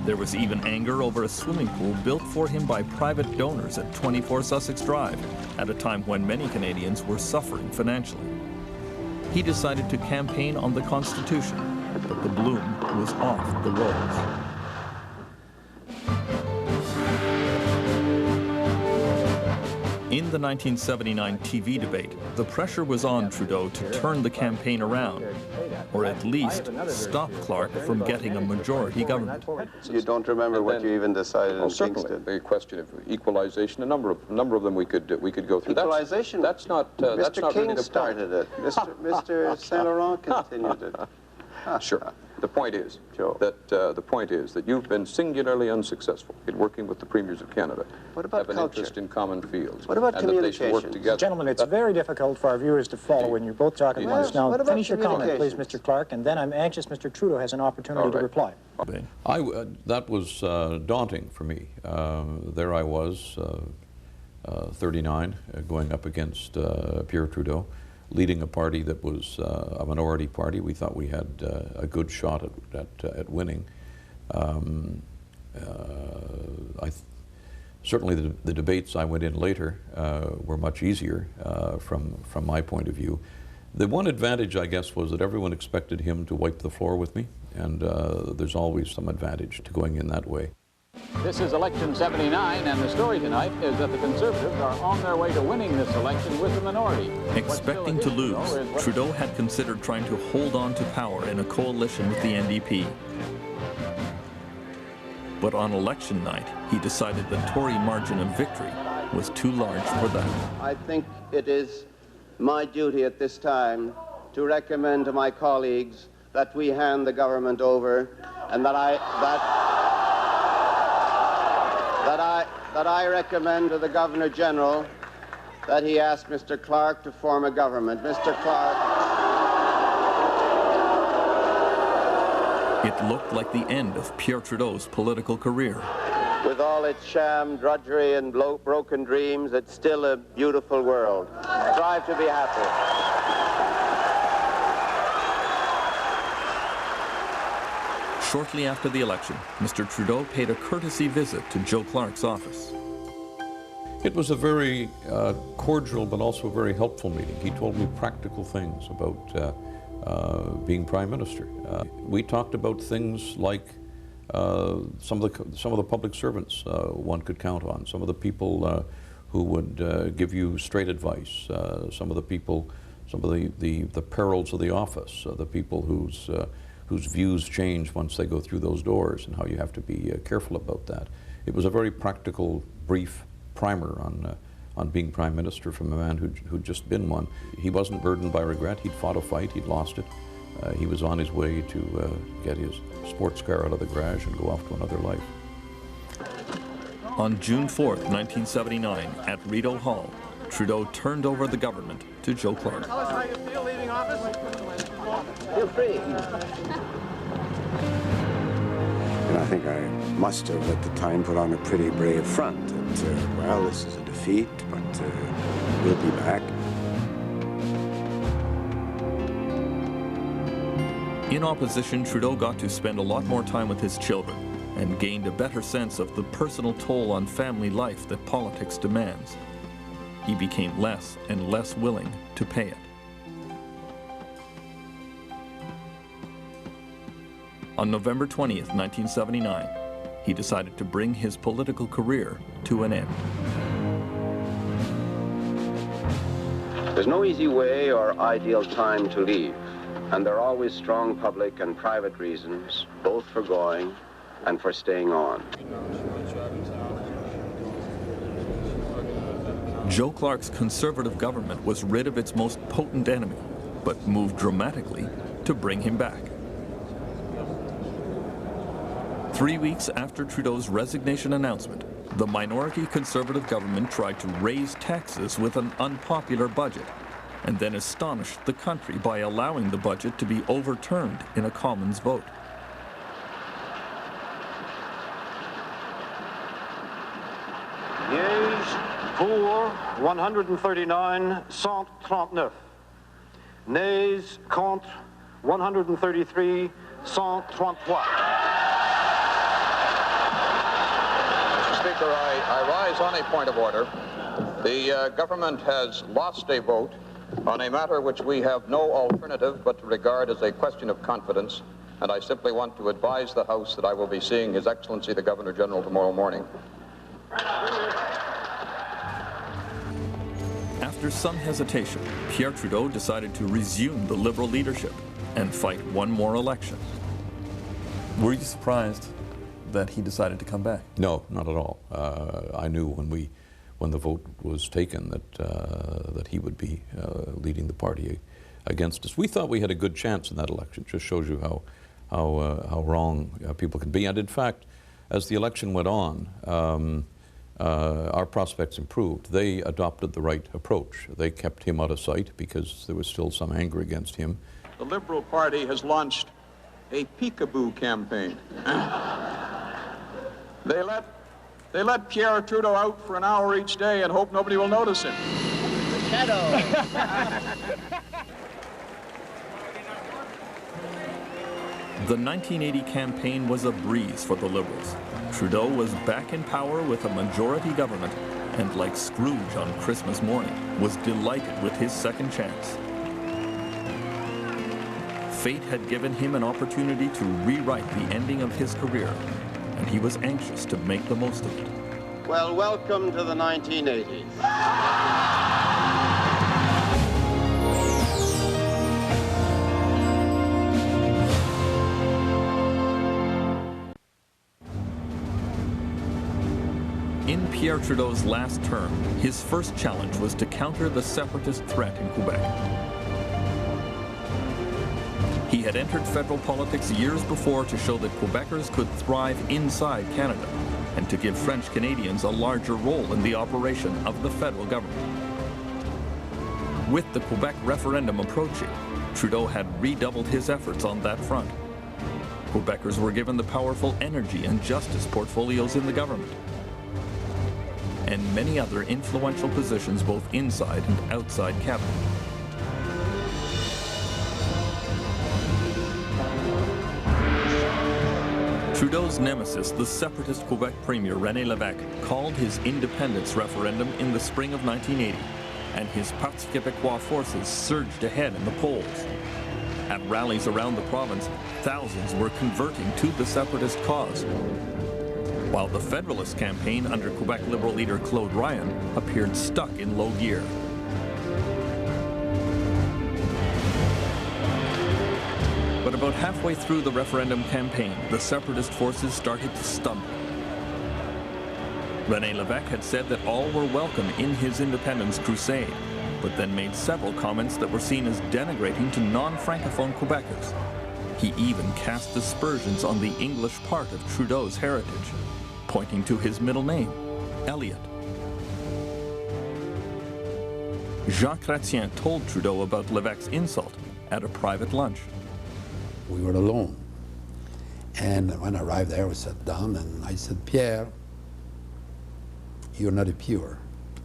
There was even anger over a swimming pool built for him by private donors at 24 Sussex Drive, at a time when many Canadians were suffering financially. He decided to campaign on the Constitution, but the bloom was off the rose. In the 1979 TV debate, the pressure was on Trudeau to turn the campaign around, or at least stop Clark from getting a majority government. You don't remember what you even decided in Certainly, Kingston? the question of equalization, a number of them we could go through. Equalization? That's not Mr. King really the started it. Mr. Saint Laurent continued it. Sure. The point is that you've been singularly unsuccessful in working with the premiers of Canada. What about have an culture? interest in common fields. What about and that they should work communications? together. Gentlemen, it's very difficult for our viewers to follow when you're both talking at once. Now, what about finish your comment, please, communications? Mr. Clark, and then I'm anxious Mr. Trudeau has an opportunity to reply. That was daunting for me. There I was, 39, going up against Pierre Trudeau, leading a party that was a minority party. We thought we had a good shot at winning. Certainly the debates I went in later were much easier from my point of view. The one advantage, I guess, was that everyone expected him to wipe the floor with me, and there's always some advantage to going in that way. This is election 79, and the story tonight is that the Conservatives are on their way to winning this election with the minority. Expecting to lose, Trudeau had considered trying to hold on to power in a coalition with the NDP. But on election night, he decided the Tory margin of victory was too large for that. I think it is my duty at this time to recommend to my colleagues that we hand the government over, and that I recommend to the Governor-General that he ask Mr. Clark to form a government. Mr. Clark. It looked like the end of Pierre Trudeau's political career. With all its sham, drudgery, and broken dreams, it's still a beautiful world. Strive to be happy. Shortly after the election, Mr. Trudeau paid a courtesy visit to Joe Clark's office. It was a very cordial but also very helpful meeting. He told me practical things about being Prime Minister. We talked about things like some of the public servants one could count on, some of the people who would give you straight advice, some of the perils of the office, the people whose views change once they go through those doors, and how you have to be careful about that. It was a very practical, brief primer on being Prime Minister from a man who'd just been one. He wasn't burdened by regret. He'd fought a fight, he'd lost it. He was on his way to get his sports car out of the garage and go off to another life. On June 4th, 1979, at Rideau Hall, Trudeau turned over the government to Joe Clark. Tell us how you feel leaving office. Feel free. And I think I must have, at the time, put on a pretty brave front. That, well, this is a defeat, but we'll be back. In opposition, Trudeau got to spend a lot more time with his children and gained a better sense of the personal toll on family life that politics demands. He became less and less willing to pay it. On November 20th, 1979, he decided to bring his political career to an end. There's no easy way or ideal time to leave, and there are always strong public and private reasons, both for going and for staying on. Joe Clark's Conservative government was rid of its most potent enemy, but moved dramatically to bring him back. 3 weeks after Trudeau's resignation announcement, the minority Conservative government tried to raise taxes with an unpopular budget, and then astonished the country by allowing the budget to be overturned in a Commons vote. Yeas pour 139, 139. Nays contre 133, 133. Speaker, I rise on a point of order. The government has lost a vote on a matter which we have no alternative but to regard as a question of confidence, and I simply want to advise the House that I will be seeing His Excellency the Governor-General tomorrow morning. After some hesitation, Pierre Trudeau decided to resume the Liberal leadership and fight one more election. Were you surprised that he decided to come back? No, not at all. I knew when the vote was taken that he would be leading the party against us. We thought we had a good chance in that election. Just shows you how wrong people can be. And in fact, as the election went on, our prospects improved. They adopted the right approach. They kept him out of sight because there was still some anger against him. The Liberal Party has launched a peekaboo campaign. They let Pierre Trudeau out for an hour each day and hope nobody will notice him. The shadow. The 1980 campaign was a breeze for the Liberals. Trudeau was back in power with a majority government and, like Scrooge on Christmas morning, was delighted with his second chance. Fate had given him an opportunity to rewrite the ending of his career, and he was anxious to make the most of it. Well, welcome to the 1980s. In Pierre Trudeau's last term, his first challenge was to counter the separatist threat in Quebec. He had entered federal politics years before to show that Quebecers could thrive inside Canada and to give French Canadians a larger role in the operation of the federal government. With the Quebec referendum approaching, Trudeau had redoubled his efforts on that front. Quebecers were given the powerful energy and justice portfolios in the government, and many other influential positions both inside and outside cabinet. Trudeau's nemesis, the separatist Quebec Premier René Lévesque, called his independence referendum in the spring of 1980, and his Parti Québécois forces surged ahead in the polls. At rallies around the province, thousands were converting to the separatist cause, while the Federalist campaign under Quebec Liberal leader Claude Ryan appeared stuck in low gear. But about halfway through the referendum campaign, the separatist forces started to stumble. René Lévesque had said that all were welcome in his independence crusade, but then made several comments that were seen as denigrating to non-francophone Quebecers. He even cast aspersions on the English part of Trudeau's heritage, pointing to his middle name, Elliott. Jean Chrétien told Trudeau about Lévesque's insult at a private lunch. We were alone. And when I arrived there, we sat down and I said, Pierre, you're not a pure,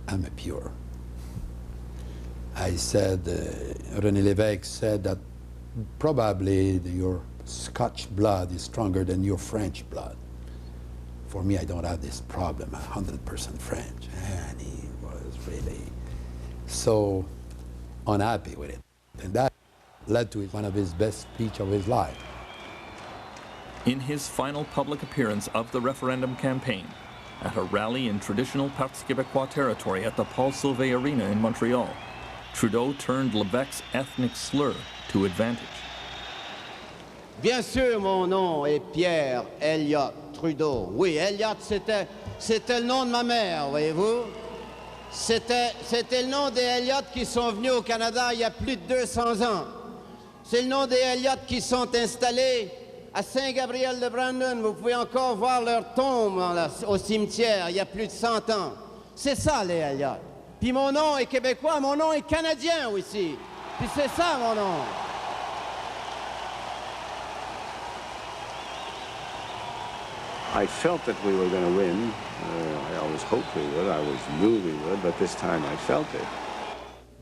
I'm a pure. I said, René Lévesque said that probably your Scotch blood is stronger than your French blood. For me, I don't have this problem, 100% French. And he was really so unhappy with it. And that led to one of his best speeches of his life. In his final public appearance of the referendum campaign, at a rally in traditional Parti Québécois territory at the Paul Sauvé Arena in Montreal, Trudeau turned Lévesque's ethnic slur to advantage. Bien sûr, mon nom est Pierre Elliott Trudeau. Oui, Elliott, c'était le nom de ma mère, voyez-vous. C'était le nom des Elliott qui sont venus au Canada il y a plus de 200 ans. C'est le nom des Elliott qui sont installés à Saint-Gabriel-de-Brandon. Vous pouvez encore voir leur tombe au cimetière il y a plus de 100 ans. C'est ça, les Elliott. Puis mon nom est québécois, mon nom est canadien aussi. Puis c'est ça, mon nom. I felt that we were going to win. I always hoped we would. I always knew we would, but this time I felt it.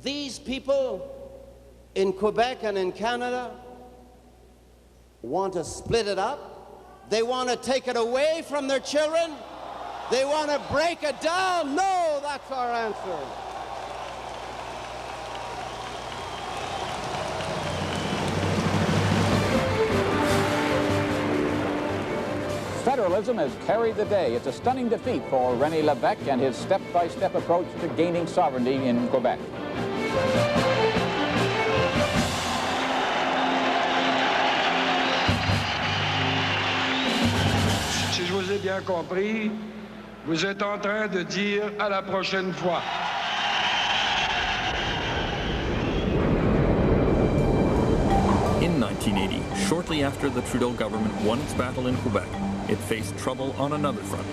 These people in Quebec and in Canada want to split it up. They want to take it away from their children. They want to break it down. No, that's our answer. Federalism has carried the day. It's a stunning defeat for René Lévesque and his step-by-step approach to gaining sovereignty in Quebec. Si je vous ai bien compris, vous êtes en train de dire à la prochaine fois. In 1980, shortly after the Trudeau government won its battle in Quebec, it faced trouble on another front.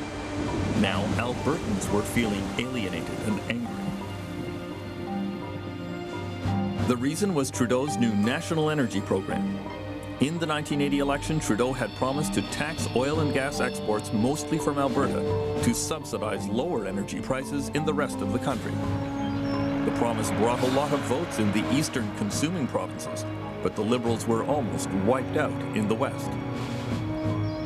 Now, Albertans were feeling alienated and angry. The reason was Trudeau's new national energy program. In the 1980 election, Trudeau had promised to tax oil and gas exports mostly from Alberta to subsidize lower energy prices in the rest of the country. The promise brought a lot of votes in the eastern consuming provinces, but the Liberals were almost wiped out in the West.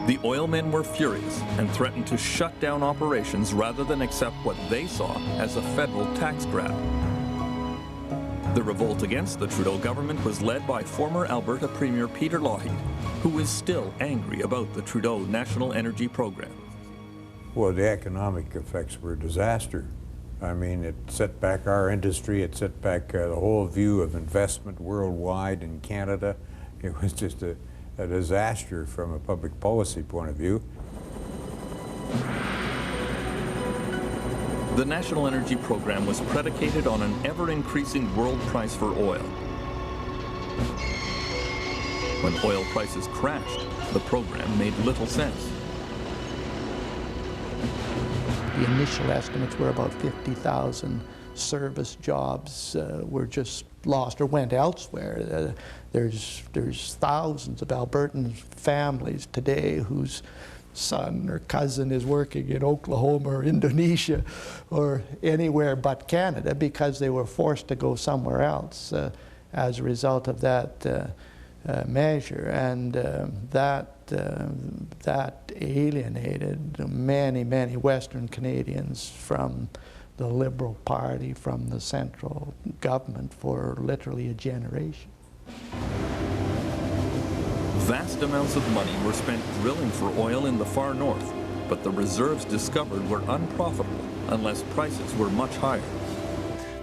The oil men were furious and threatened to shut down operations rather than accept what they saw as a federal tax grab. The revolt against the Trudeau government was led by former Alberta Premier Peter Lougheed, who is still angry about the Trudeau National Energy Program. Well, the economic effects were a disaster. I mean, it set back our industry, it set back the whole view of investment worldwide in Canada. It was just a disaster from a public policy point of view. The National Energy Program was predicated on an ever-increasing world price for oil. When oil prices crashed, the program made little sense. The initial estimates were about 50,000 service jobs were just lost or went elsewhere. There's thousands of Albertan families today whose son or cousin is working in Oklahoma or Indonesia or anywhere but Canada because they were forced to go somewhere else as a result of that measure, and that alienated many Western Canadians from the Liberal Party, from the central government for literally a generation. Vast amounts of money were spent drilling for oil in the far north, but the reserves discovered were unprofitable unless prices were much higher.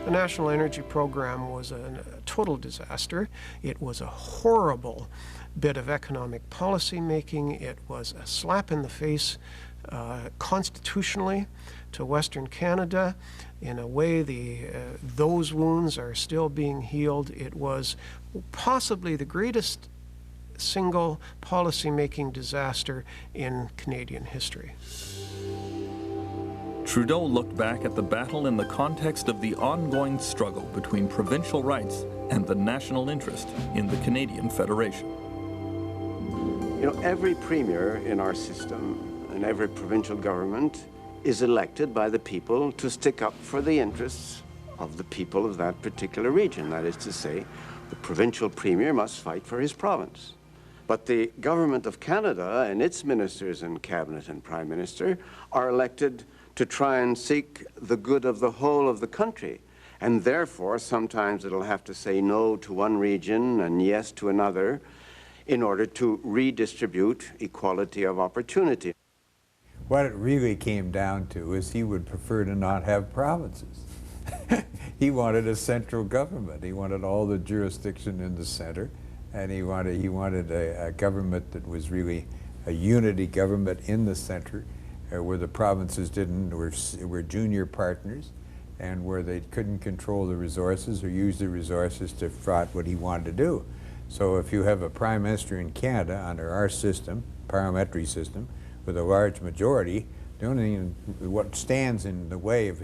The National Energy Program was a total disaster. It was a horrible bit of economic policy making. It was a slap in the face constitutionally to Western Canada. In a way, those wounds are still being healed. It was possibly the greatest single policy-making disaster in Canadian history. Trudeau looked back at the battle in the context of the ongoing struggle between provincial rights and the national interest in the Canadian Federation. You know, every premier in our system and every provincial government is elected by the people to stick up for the interests of the people of that particular region. That is to say, the provincial premier must fight for his province. But the government of Canada and its ministers and cabinet and prime minister are elected to try and seek the good of the whole of the country. And therefore, sometimes it'll have to say no to one region and yes to another in order to redistribute equality of opportunity. What it really came down to is he would prefer to not have provinces. He wanted a central government. He wanted all the jurisdiction in the center, and he wanted a government that was really a unity government in the center, where the provinces were junior partners, and where they couldn't control the resources or use the resources to fight what he wanted to do. So if you have a prime minister in Canada under our system, parliamentary system, with a large majority, what stands in the way of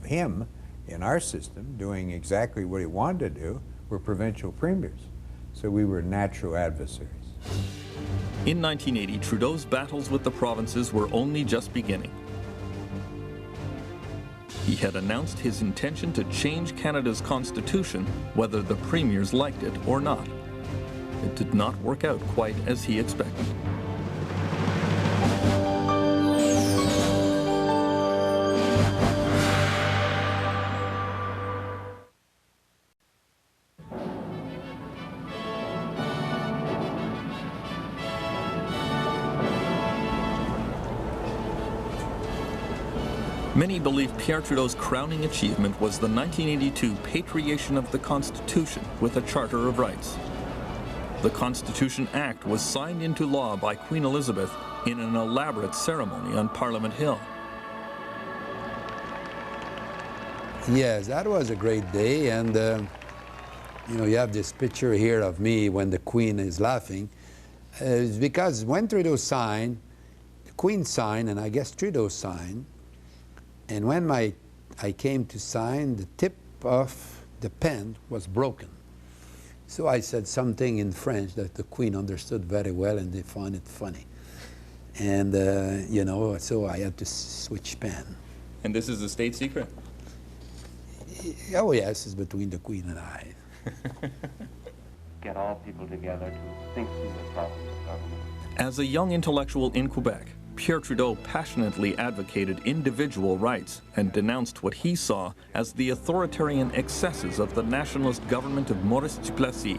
him in our system doing exactly what he wanted to do were provincial premiers. So we were natural adversaries. In 1980, Trudeau's battles with the provinces were only just beginning. He had announced his intention to change Canada's constitution, whether the premiers liked it or not. It did not work out quite as he expected. Many believe Pierre Trudeau's crowning achievement was the 1982 patriation of the Constitution with a Charter of Rights. The Constitution Act was signed into law by Queen Elizabeth in an elaborate ceremony on Parliament Hill. Yes, that was a great day, and you know, you have this picture here of me when the Queen is laughing. It's because when Trudeau signed, the Queen signed, and I guess Trudeau signed, and when I came to sign, the tip of the pen was broken. So I said something in French that the Queen understood very well, and they found it funny. And, you know, so I had to switch pen. And this is a state secret? Oh, yes, it's between the Queen and I. Get all people together to think through the problems of government. As a young intellectual in Quebec, Pierre Trudeau passionately advocated individual rights and denounced what he saw as the authoritarian excesses of the nationalist government of Maurice Duplessis,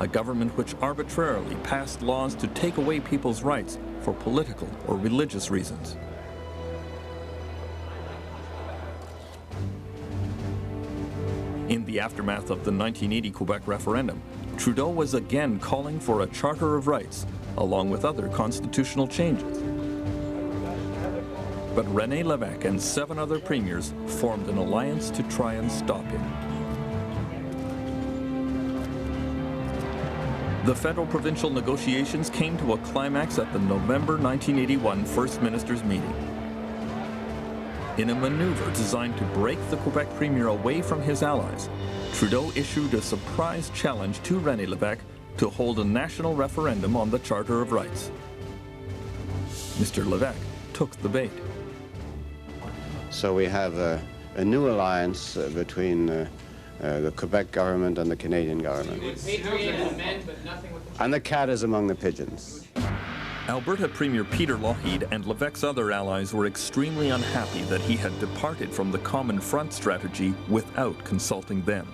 a government which arbitrarily passed laws to take away people's rights for political or religious reasons. In the aftermath of the 1980 Quebec referendum, Trudeau was again calling for a Charter of Rights, along with other constitutional changes. But René Lévesque and 7 other premiers formed an alliance to try and stop him. The federal-provincial negotiations came to a climax at the November 1981 First Ministers' meeting. In a maneuver designed to break the Quebec Premier away from his allies, Trudeau issued a surprise challenge to René Lévesque to hold a national referendum on the Charter of Rights. Mr. Lévesque took the bait. So we have a new alliance between the Quebec government and the Canadian government. And the cat is among the pigeons. Alberta Premier Peter Lougheed and Lévesque's other allies were extremely unhappy that he had departed from the Common Front strategy without consulting them.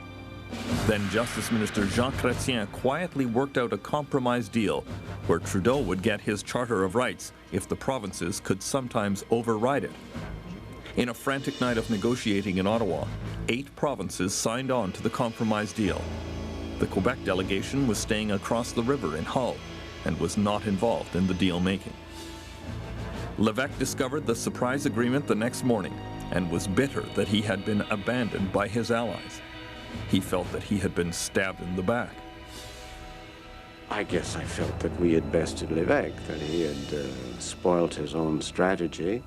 Then Justice Minister Jean Chrétien quietly worked out a compromise deal where Trudeau would get his Charter of Rights if the provinces could sometimes override it. In a frantic night of negotiating in Ottawa, 8 provinces signed on to the compromise deal. The Quebec delegation was staying across the river in Hull and was not involved in the deal-making. Lévesque discovered the surprise agreement the next morning and was bitter that he had been abandoned by his allies. He felt that he had been stabbed in the back. I guess I felt that we had bested Lévesque, that he had spoilt his own strategy.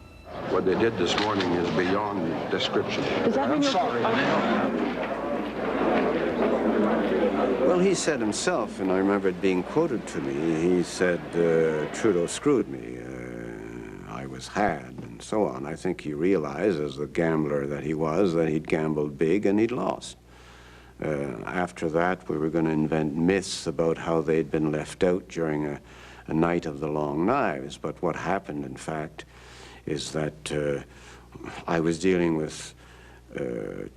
What they did this morning is beyond description. I'm sorry. Well, he said himself, and I remember it being quoted to me, he said, Trudeau screwed me, I was had, and so on. I think he realized, as the gambler that he was, that he'd gambled big and he'd lost. After that, we were going to invent myths about how they'd been left out during a night of the long knives. But what happened, in fact, is that I was dealing with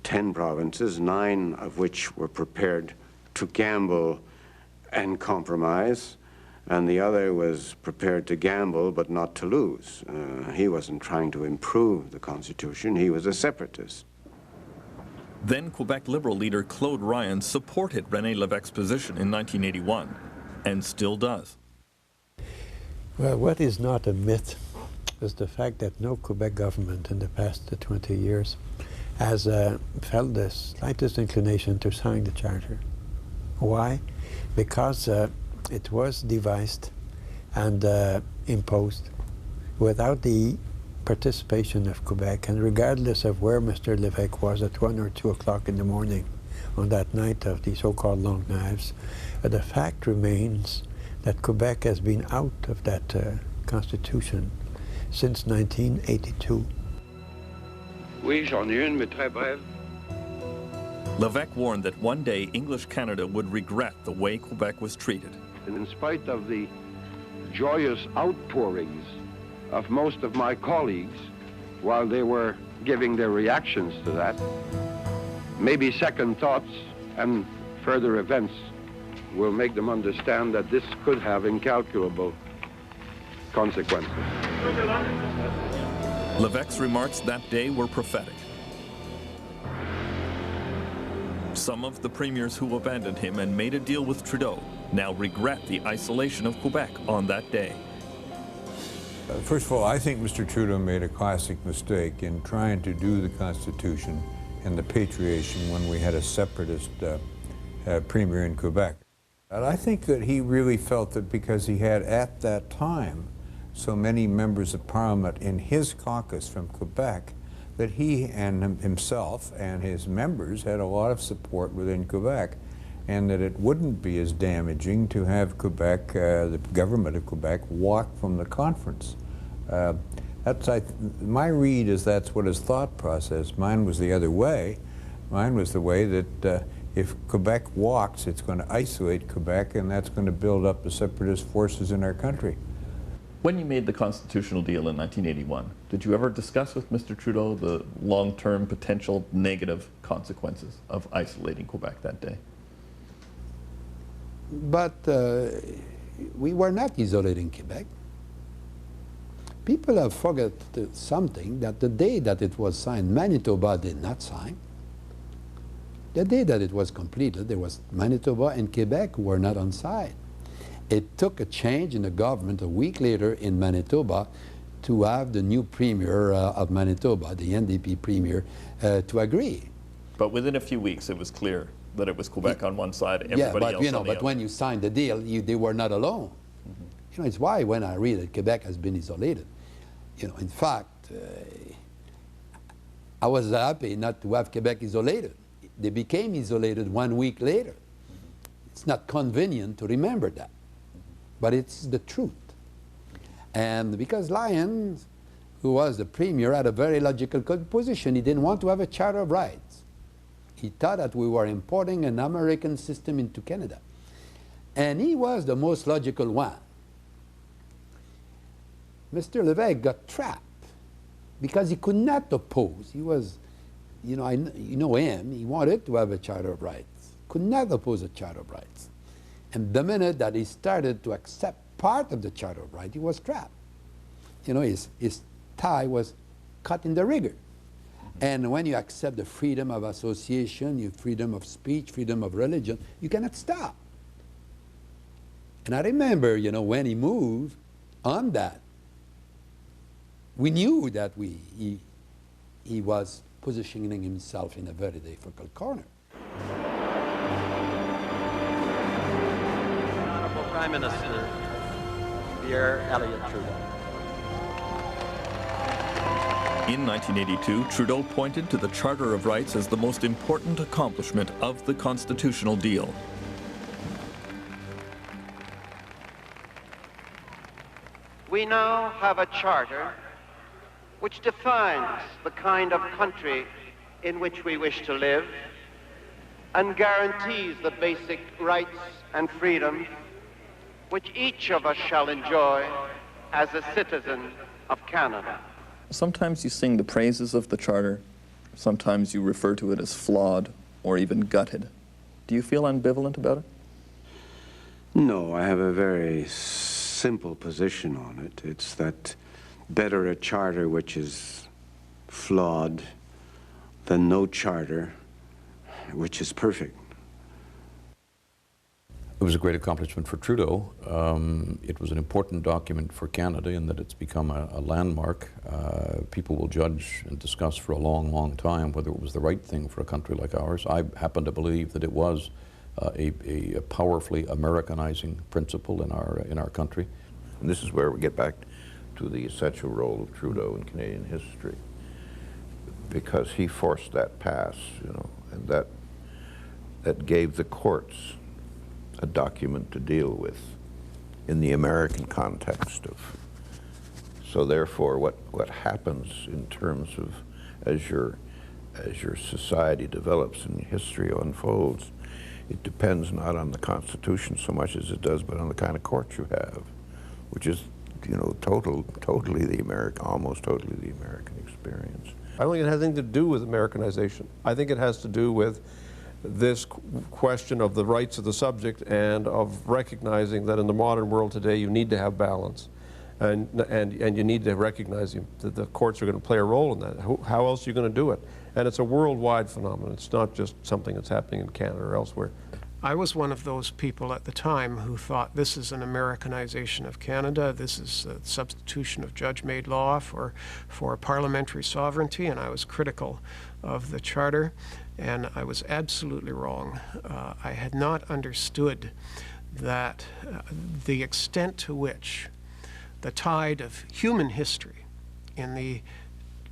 10 provinces, 9 of which were prepared to gamble and compromise, and the other was prepared to gamble but not to lose. He wasn't trying to improve the Constitution, he was a separatist. Then Quebec Liberal leader Claude Ryan supported René Lévesque's position in 1981, and still does. Well, what is not a myth is the fact that no Quebec government in the past 20 years has felt the slightest inclination to sign the Charter. Why? Because it was devised and imposed without the participation of Quebec, and regardless of where Mr. Lévesque was at 1 or 2 o'clock in the morning on that night of the so-called long knives, the fact remains that Quebec has been out of that Constitution since 1982. Oui, j'en ai une, mais très brève. Lévesque warned that one day English Canada would regret the way Quebec was treated. And in spite of the joyous outpourings of most of my colleagues while they were giving their reactions to that, maybe second thoughts and further events will make them understand that this could have incalculable consequences. Lévesque's remarks that day were prophetic. Some of the premiers who abandoned him and made a deal with Trudeau now regret the isolation of Quebec on that day. First of all, I think Mr. Trudeau made a classic mistake in trying to do the Constitution and the patriation when we had a separatist premier in Quebec. And I think that he really felt that because he had at that time so many members of Parliament in his caucus from Quebec, that he and himself and his members had a lot of support within Quebec, and that it wouldn't be as damaging to have Quebec, the government of Quebec, walk from the conference. My read is that's what his thought process. Mine was the other way. Mine was the way that if Quebec walks, it's going to isolate Quebec, and that's going to build up the separatist forces in our country. When you made the constitutional deal in 1981, did you ever discuss with Mr. Trudeau the long-term potential negative consequences of isolating Quebec that day? But we were not isolating Quebec. People have forgotten something, that the day that it was signed, Manitoba did not sign. The day that it was completed, there was Manitoba and Quebec who were not on side. It took a change in the government a week later in Manitoba to have the new premier of Manitoba, the NDP premier, to agree. But within a few weeks, it was clear that it was Quebec on one side, everybody else on the other. But when you signed the deal, they were not alone. You know, it's why when I read that Quebec has been isolated, you know, in fact, I was happy not to have Quebec isolated. They became isolated 1 week later. It's not convenient to remember that, but it's the truth. And because Lyons, who was the premier, had a very logical position. He didn't want to have a Charter of Rights. He thought that we were importing an American system into Canada. And he was the most logical one. Mr. Lévesque got trapped because he could not oppose. He was, you know him, he wanted to have a Charter of Rights. Could not oppose a Charter of Rights. And the minute that he started to accept part of the Charter of Rights, he was trapped. You know, his tie was cut in the rigor. And when you accept the freedom of association, your freedom of speech, freedom of religion, you cannot stop. And I remember, you know, when he moved on that, we knew that he was positioning himself in a very difficult corner. Honorable Prime Minister, Pierre Elliott Trudeau. In 1982, Trudeau pointed to the Charter of Rights as the most important accomplishment of the constitutional deal. We now have a charter which defines the kind of country in which we wish to live and guarantees the basic rights and freedom which each of us shall enjoy as a citizen of Canada. Sometimes you sing the praises of the Charter, sometimes you refer to it as flawed or even gutted. Do you feel ambivalent about it? No, I have a very simple position on it. It's that better a charter which is flawed than no charter which is perfect. It was a great accomplishment for Trudeau. It was an important document for Canada in that it's become a landmark. People will judge and discuss for a long, long time whether it was the right thing for a country like ours. I happen to believe that it was a powerfully Americanizing principle in our country. And this is where we get back to the essential role of Trudeau in Canadian history, because he forced that pass, you know, and that gave the courts a document to deal with in the American context of. So therefore, what happens in terms of as your society develops and history unfolds, it depends not on the Constitution so much as it does, but on the kind of court you have, which is, you know, totally the American, almost totally the American experience. I don't think it has anything to do with Americanization. I think it has to do with this question of the rights of the subject and of recognizing that in the modern world today you need to have balance. And you need to recognize that the courts are going to play a role in that. How else are you going to do it? And it's a worldwide phenomenon. It's not just something that's happening in Canada or elsewhere. I was one of those people at the time who thought this is an Americanization of Canada, this is a substitution of judge-made law for parliamentary sovereignty, and I was critical of the Charter, and I was absolutely wrong. I had not understood that the extent to which the tide of human history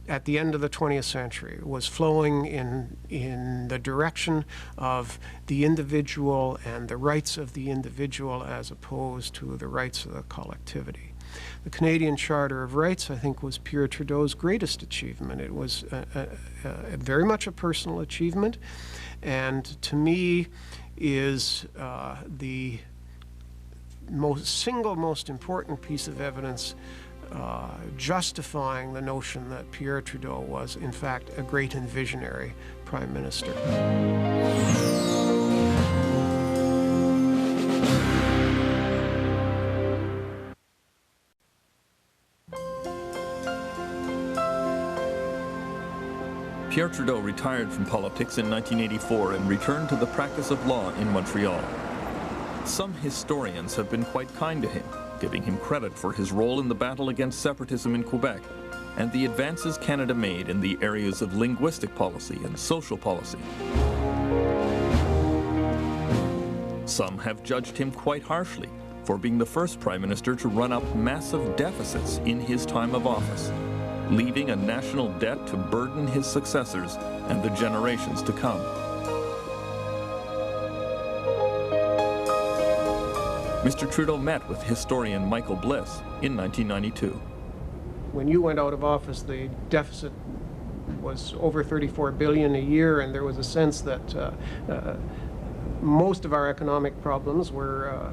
at the end of the 20th century was flowing in the direction of the individual and the rights of the individual as opposed to the rights of the collectivity. The Canadian Charter of Rights, I think, was Pierre Trudeau's greatest achievement. It was very much a personal achievement, and to me is the single most important piece of evidence justifying the notion that Pierre Trudeau was, in fact, a great and visionary Prime Minister. Pierre Trudeau retired from politics in 1984 and returned to the practice of law in Montreal. Some historians have been quite kind to him, giving him credit for his role in the battle against separatism in Quebec and the advances Canada made in the areas of linguistic policy and social policy. Some have judged him quite harshly for being the first Prime Minister to run up massive deficits in his time of office, leaving a national debt to burden his successors and the generations to come. Mr. Trudeau met with historian Michael Bliss in 1992. When you went out of office, the deficit was over $34 billion a year, and there was a sense that most of our economic problems were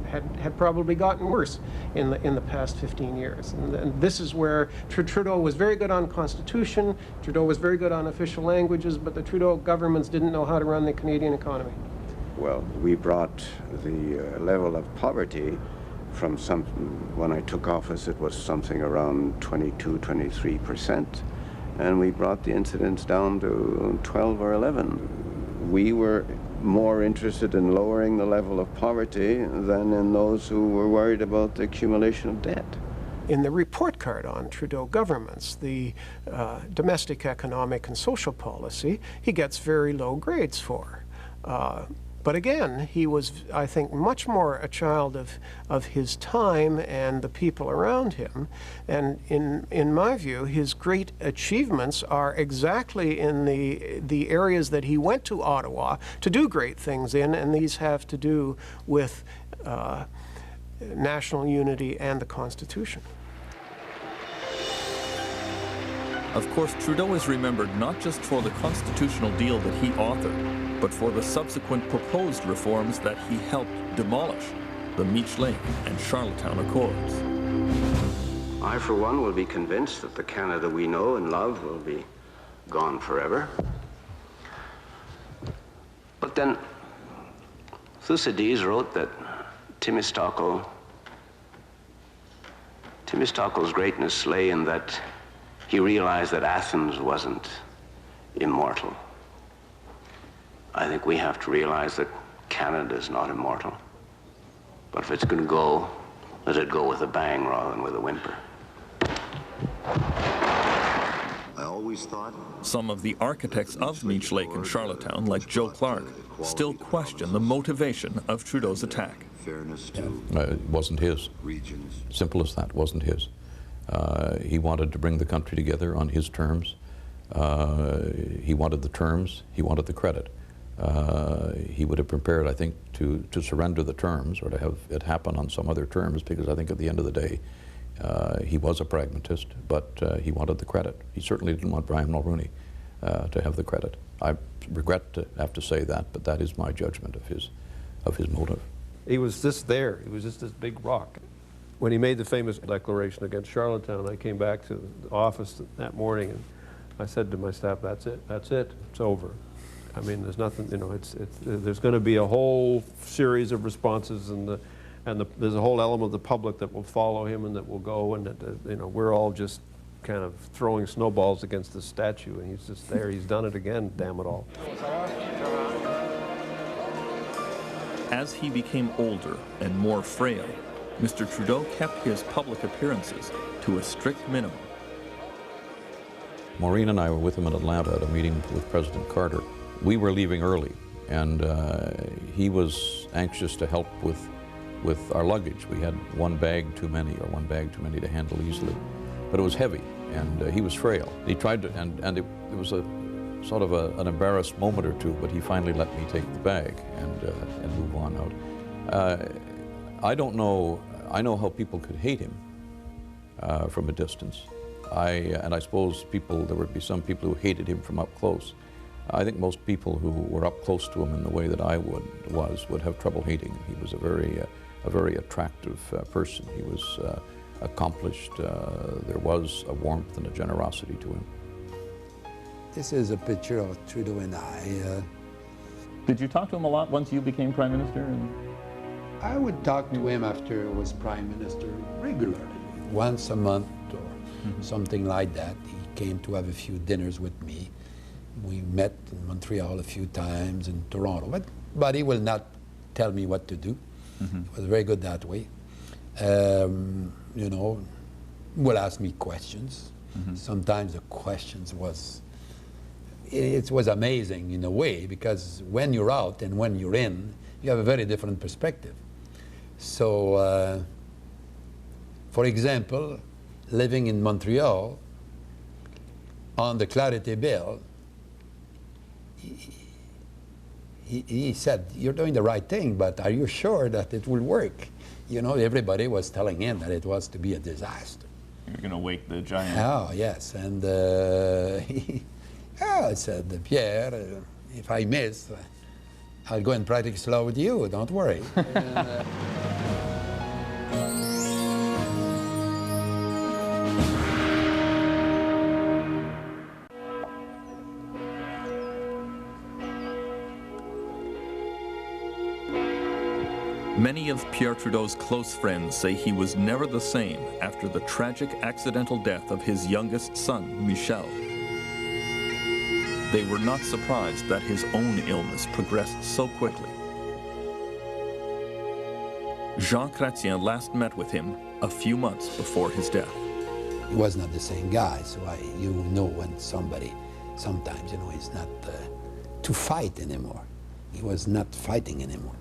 had probably gotten worse in the past 15 years. And this is where Trudeau was very good on Constitution, Trudeau was very good on official languages, but the Trudeau governments didn't know how to run the Canadian economy. Well, we brought the level of poverty from when I took office, it was something around 22, 23%, and we brought the incidence down to 12 or 11. We were more interested in lowering the level of poverty than in those who were worried about the accumulation of debt. In the report card on Trudeau governments, the domestic economic and social policy, he gets very low grades for. But again, he was, I think, much more a child of his time and the people around him. And in my view, his great achievements are exactly in the areas that he went to Ottawa to do great things in, and these have to do with national unity and the Constitution. Of course, Trudeau is remembered not just for the constitutional deal that he authored, but for the subsequent proposed reforms that he helped demolish, the Meech Lake and Charlottetown Accords. I, for one, will be convinced that the Canada we know and love will be gone forever. But then, Thucydides wrote that Themistocle's greatness lay in that he realized that Athens wasn't immortal. I think we have to realize that Canada is not immortal. But if it's going to go, let it go with a bang rather than with a whimper. I always thought some of the architects of Meech Lake and Charlottetown, like Joe Clark, still question the motivation of Trudeau's attack. It wasn't his. Simple as that, wasn't his. He wanted to bring the country together on his terms. He wanted the terms, he wanted the credit. He would have prepared, I think, to surrender the terms or to have it happen on some other terms, because I think at the end of the day, he was a pragmatist, but he wanted the credit. He certainly didn't want Brian Mulroney to have the credit. I regret to have to say that, but that is my judgment of his motive. He was just there. He was just this big rock. When he made the famous declaration against Charlottetown, I came back to the office that morning and I said to my staff, that's it, it's over. I mean, there's nothing, you know, there's going to be a whole series of responses, and And there's a whole element of the public that will follow him and that will go, and that, you know, we're all just kind of throwing snowballs against the statue, and he's just there. He's done it again, damn it all. As he became older and more frail, Mr. Trudeau kept his public appearances to a strict minimum. Maureen and I were with him in Atlanta at a meeting with President Carter. We were leaving early, and he was anxious to help with our luggage. We had one bag too many, or one bag too many to handle easily. But it was heavy, and he was frail. He tried to, and it was a sort of an embarrassed moment or two, but he finally let me take the bag and move on out. I don't know, I know how people could hate him from a distance. And I suppose there would be some people who hated him from up close. I think most people who were up close to him in the way that I would have trouble hating him. He was a very attractive person. He was accomplished. There was a warmth and a generosity to him. This is a picture of Trudeau and I. Did you talk to him a lot once you became Prime Minister? I would talk to him after I was Prime Minister regularly, once a month or something like that. He came to have a few dinners with me. We met in Montreal a few times, in Toronto, but he will not tell me what to do. He was very good that way. You know, will ask me questions. Sometimes the questions it was amazing in a way, because when you're out and when you're in, you have a very different perspective. So, for example, living in Montreal, on the Clarité Bill, he said, "You're doing the right thing, but are you sure that it will work?" You know, everybody was telling him that it was to be a disaster. You're going to wake the giant. Oh, yes. And I said, "Pierre, if I miss, I'll go and practice law with you, don't worry." Many of Pierre Trudeau's close friends say he was never the same after the tragic accidental death of his youngest son, Michel. They were not surprised that his own illness progressed so quickly. Jean Chrétien last met with him a few months before his death. He was not the same guy, so you know when somebody, sometimes, you know, he's not to fight anymore. He was not fighting anymore.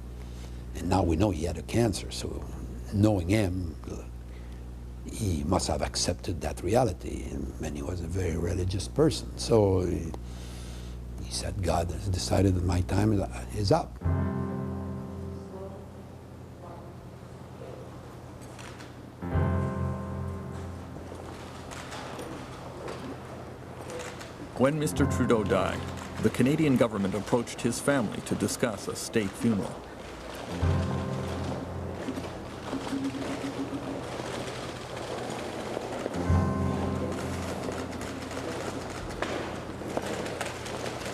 And now we know he had a cancer, so knowing him, he must have accepted that reality. And he was a very religious person. So he said, "God has decided that my time is up." When Mr. Trudeau died, the Canadian government approached his family to discuss a state funeral.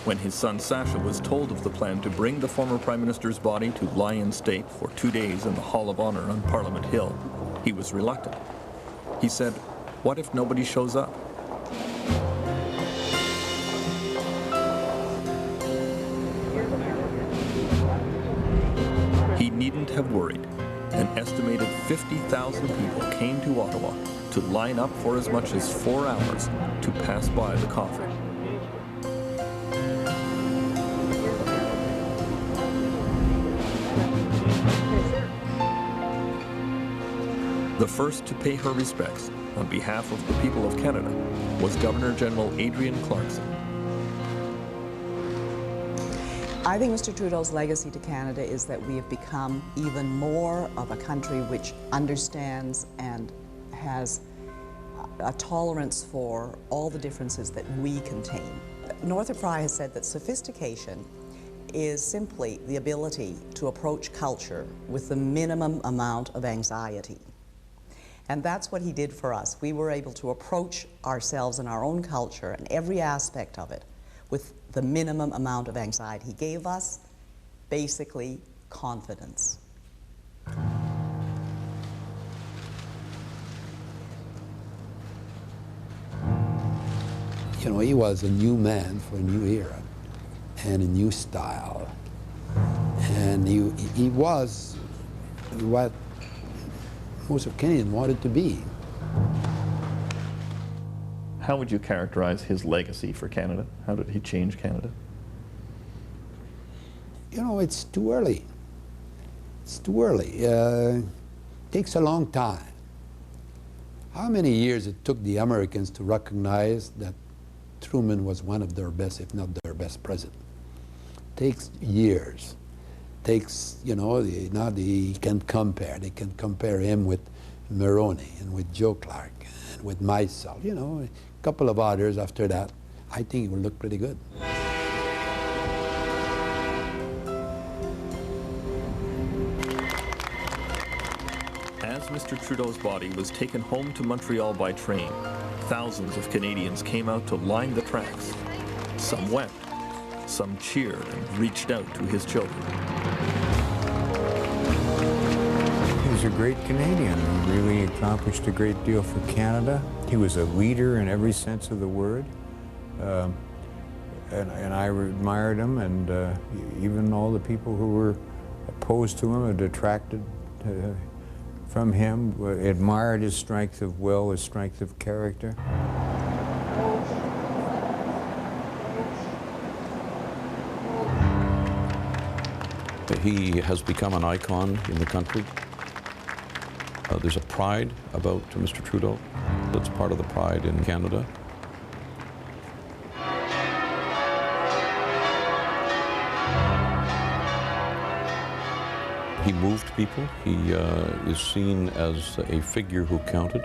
When his son Sacha was told of the plan to bring the former Prime Minister's body to lie in state for 2 days in the Hall of Honor on Parliament Hill, he was reluctant. He said, "What if nobody shows up?" He needn't have worried. An estimated 50,000 people came to Ottawa to line up for as much as 4 hours to pass by the coffin. The first to pay her respects on behalf of the people of Canada was Governor-General Adrienne Clarkson. I think Mr. Trudeau's legacy to Canada is that we have become even more of a country which understands and has a tolerance for all the differences that we contain. Northrop Frye has said that sophistication is simply the ability to approach culture with the minimum amount of anxiety. And that's what he did for us. We were able to approach ourselves and our own culture and every aspect of it with the minimum amount of anxiety. He gave us, basically, confidence. you know, he was a new man for a new era and a new style. And he was what most of Canadians wanted to be. How would you characterize his legacy for Canada? How did he change Canada? You know, it's too early. It's too early. Takes a long time. How many years it took the Americans to recognize that Truman was one of their best, if not their best president? Takes years. Takes, you know, they can compare. They can compare him with Mulroney and with Joe Clark and with myself. You know, a couple of others after that. I think it will look pretty good. As Mr. Trudeau's body was taken home to Montreal by train, thousands of Canadians came out to line the tracks. Some wept, some cheered and reached out to his children. He was a great Canadian. He really accomplished a great deal for Canada. He was a leader in every sense of the word. And I admired him, and even all the people who were opposed to him or detracted from him admired his strength of will, his strength of character. He has become an icon in the country. There's a pride about Mr. Trudeau that's part of the pride in Canada. He moved people. He is seen as a figure who counted.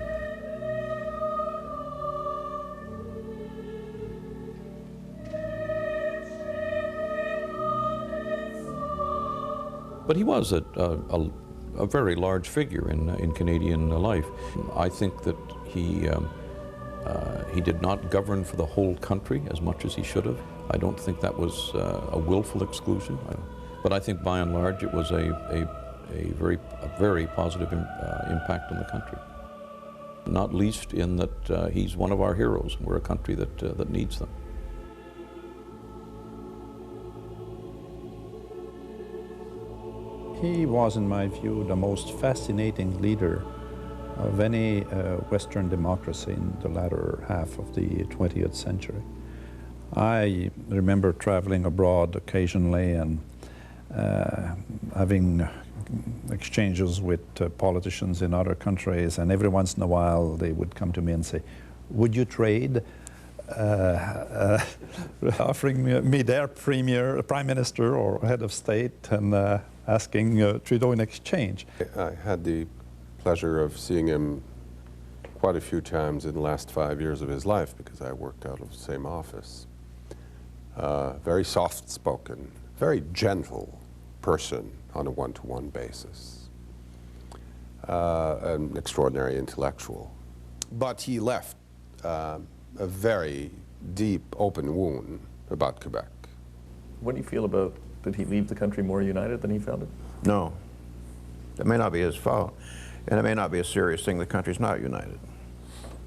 But he was a very large figure in Canadian life. I think that he did not govern for the whole country as much as he should have. I don't think that was a willful exclusion. But I think by and large it was a very positive impact on the country. Not least in that he's one of our heroes. We're a country that needs them. He was, in my view, the most fascinating leader of any Western democracy in the latter half of the 20th century. I remember traveling abroad occasionally and having exchanges with politicians in other countries, and every once in a while they would come to me and say, would you trade? Offering me their prime minister or head of state, and asking Trudeau in exchange. I had the pleasure of seeing him quite a few times in the last 5 years of his life because I worked out of the same office. Very soft-spoken, very gentle person on a one-to-one basis. An extraordinary intellectual. But he left a very deep, open wound about Quebec. What do you feel about, did he leave the country more united than he found it? No. It may not be his fault, and it may not be a serious thing. The country's not united.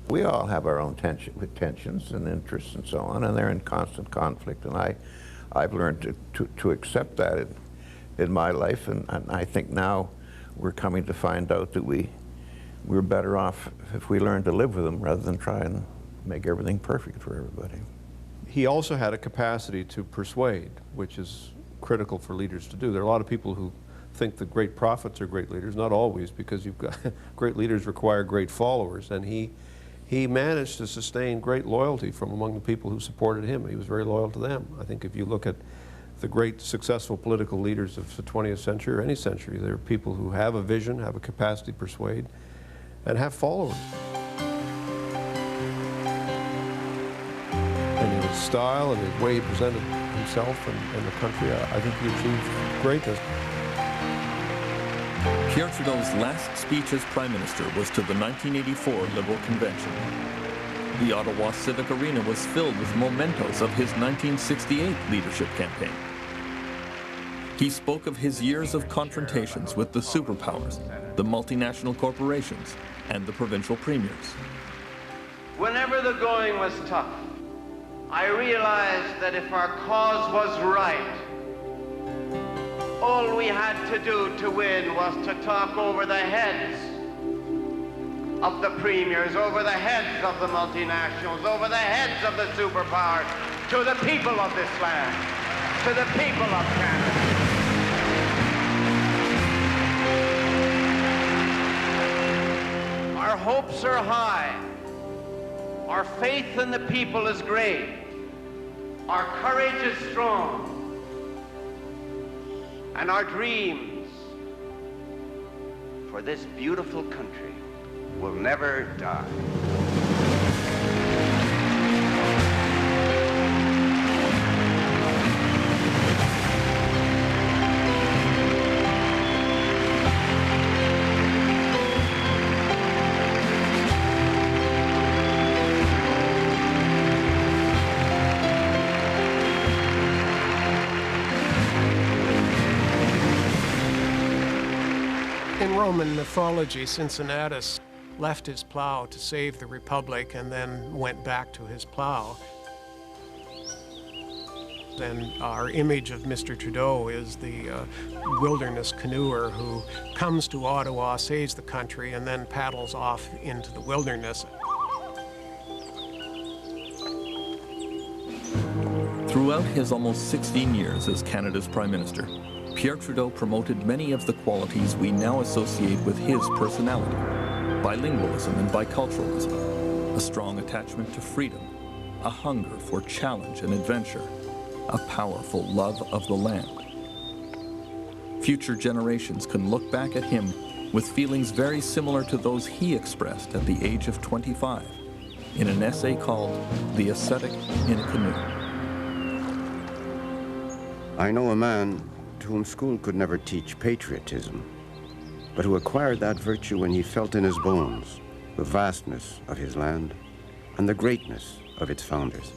We all have our own tensions and interests and so on, and they're in constant conflict, and I've learned to accept that in my life, and I think now we're coming to find out that we're better off if we learn to live with them rather than try and make everything perfect for everybody. He also had a capacity to persuade, which is critical for leaders to do. There are a lot of people who think that great prophets are great leaders, not always, because you've got great leaders require great followers, and he managed to sustain great loyalty from among the people who supported him. He was very loyal to them. I think if you look at the great successful political leaders of the 20th century or any century, there are people who have a vision, have a capacity to persuade, and have followers. And in his style and the way he presented himself and the country, I think he achieved greatness. Pierre Trudeau's last speech as Prime Minister was to the 1984 Liberal Convention. The Ottawa Civic Arena was filled with mementos of his 1968 leadership campaign. He spoke of his years of confrontations with the superpowers, the multinational corporations, and the provincial premiers. Whenever the going was tough, I realized that if our cause was right, all we had to do to win was to talk over the heads of the premiers, over the heads of the multinationals, over the heads of the superpowers, to the people of this land, to the people of Canada. Our hopes are high. Our faith in the people is great. Our courage is strong. And our dreams for this beautiful country will never die. In Roman mythology, Cincinnatus left his plow to save the Republic and then went back to his plow. And our image of Mr. Trudeau is the wilderness canoer who comes to Ottawa, saves the country, and then paddles off into the wilderness. Throughout his almost 16 years as Canada's Prime Minister, Pierre Trudeau promoted many of the qualities we now associate with his personality: bilingualism and biculturalism, a strong attachment to freedom, a hunger for challenge and adventure, a powerful love of the land. Future generations can look back at him with feelings very similar to those he expressed at the age of 25 in an essay called "The Ascetic in a Canoe." I know a man to whom school could never teach patriotism, but who acquired that virtue when he felt in his bones the vastness of his land and the greatness of its founders.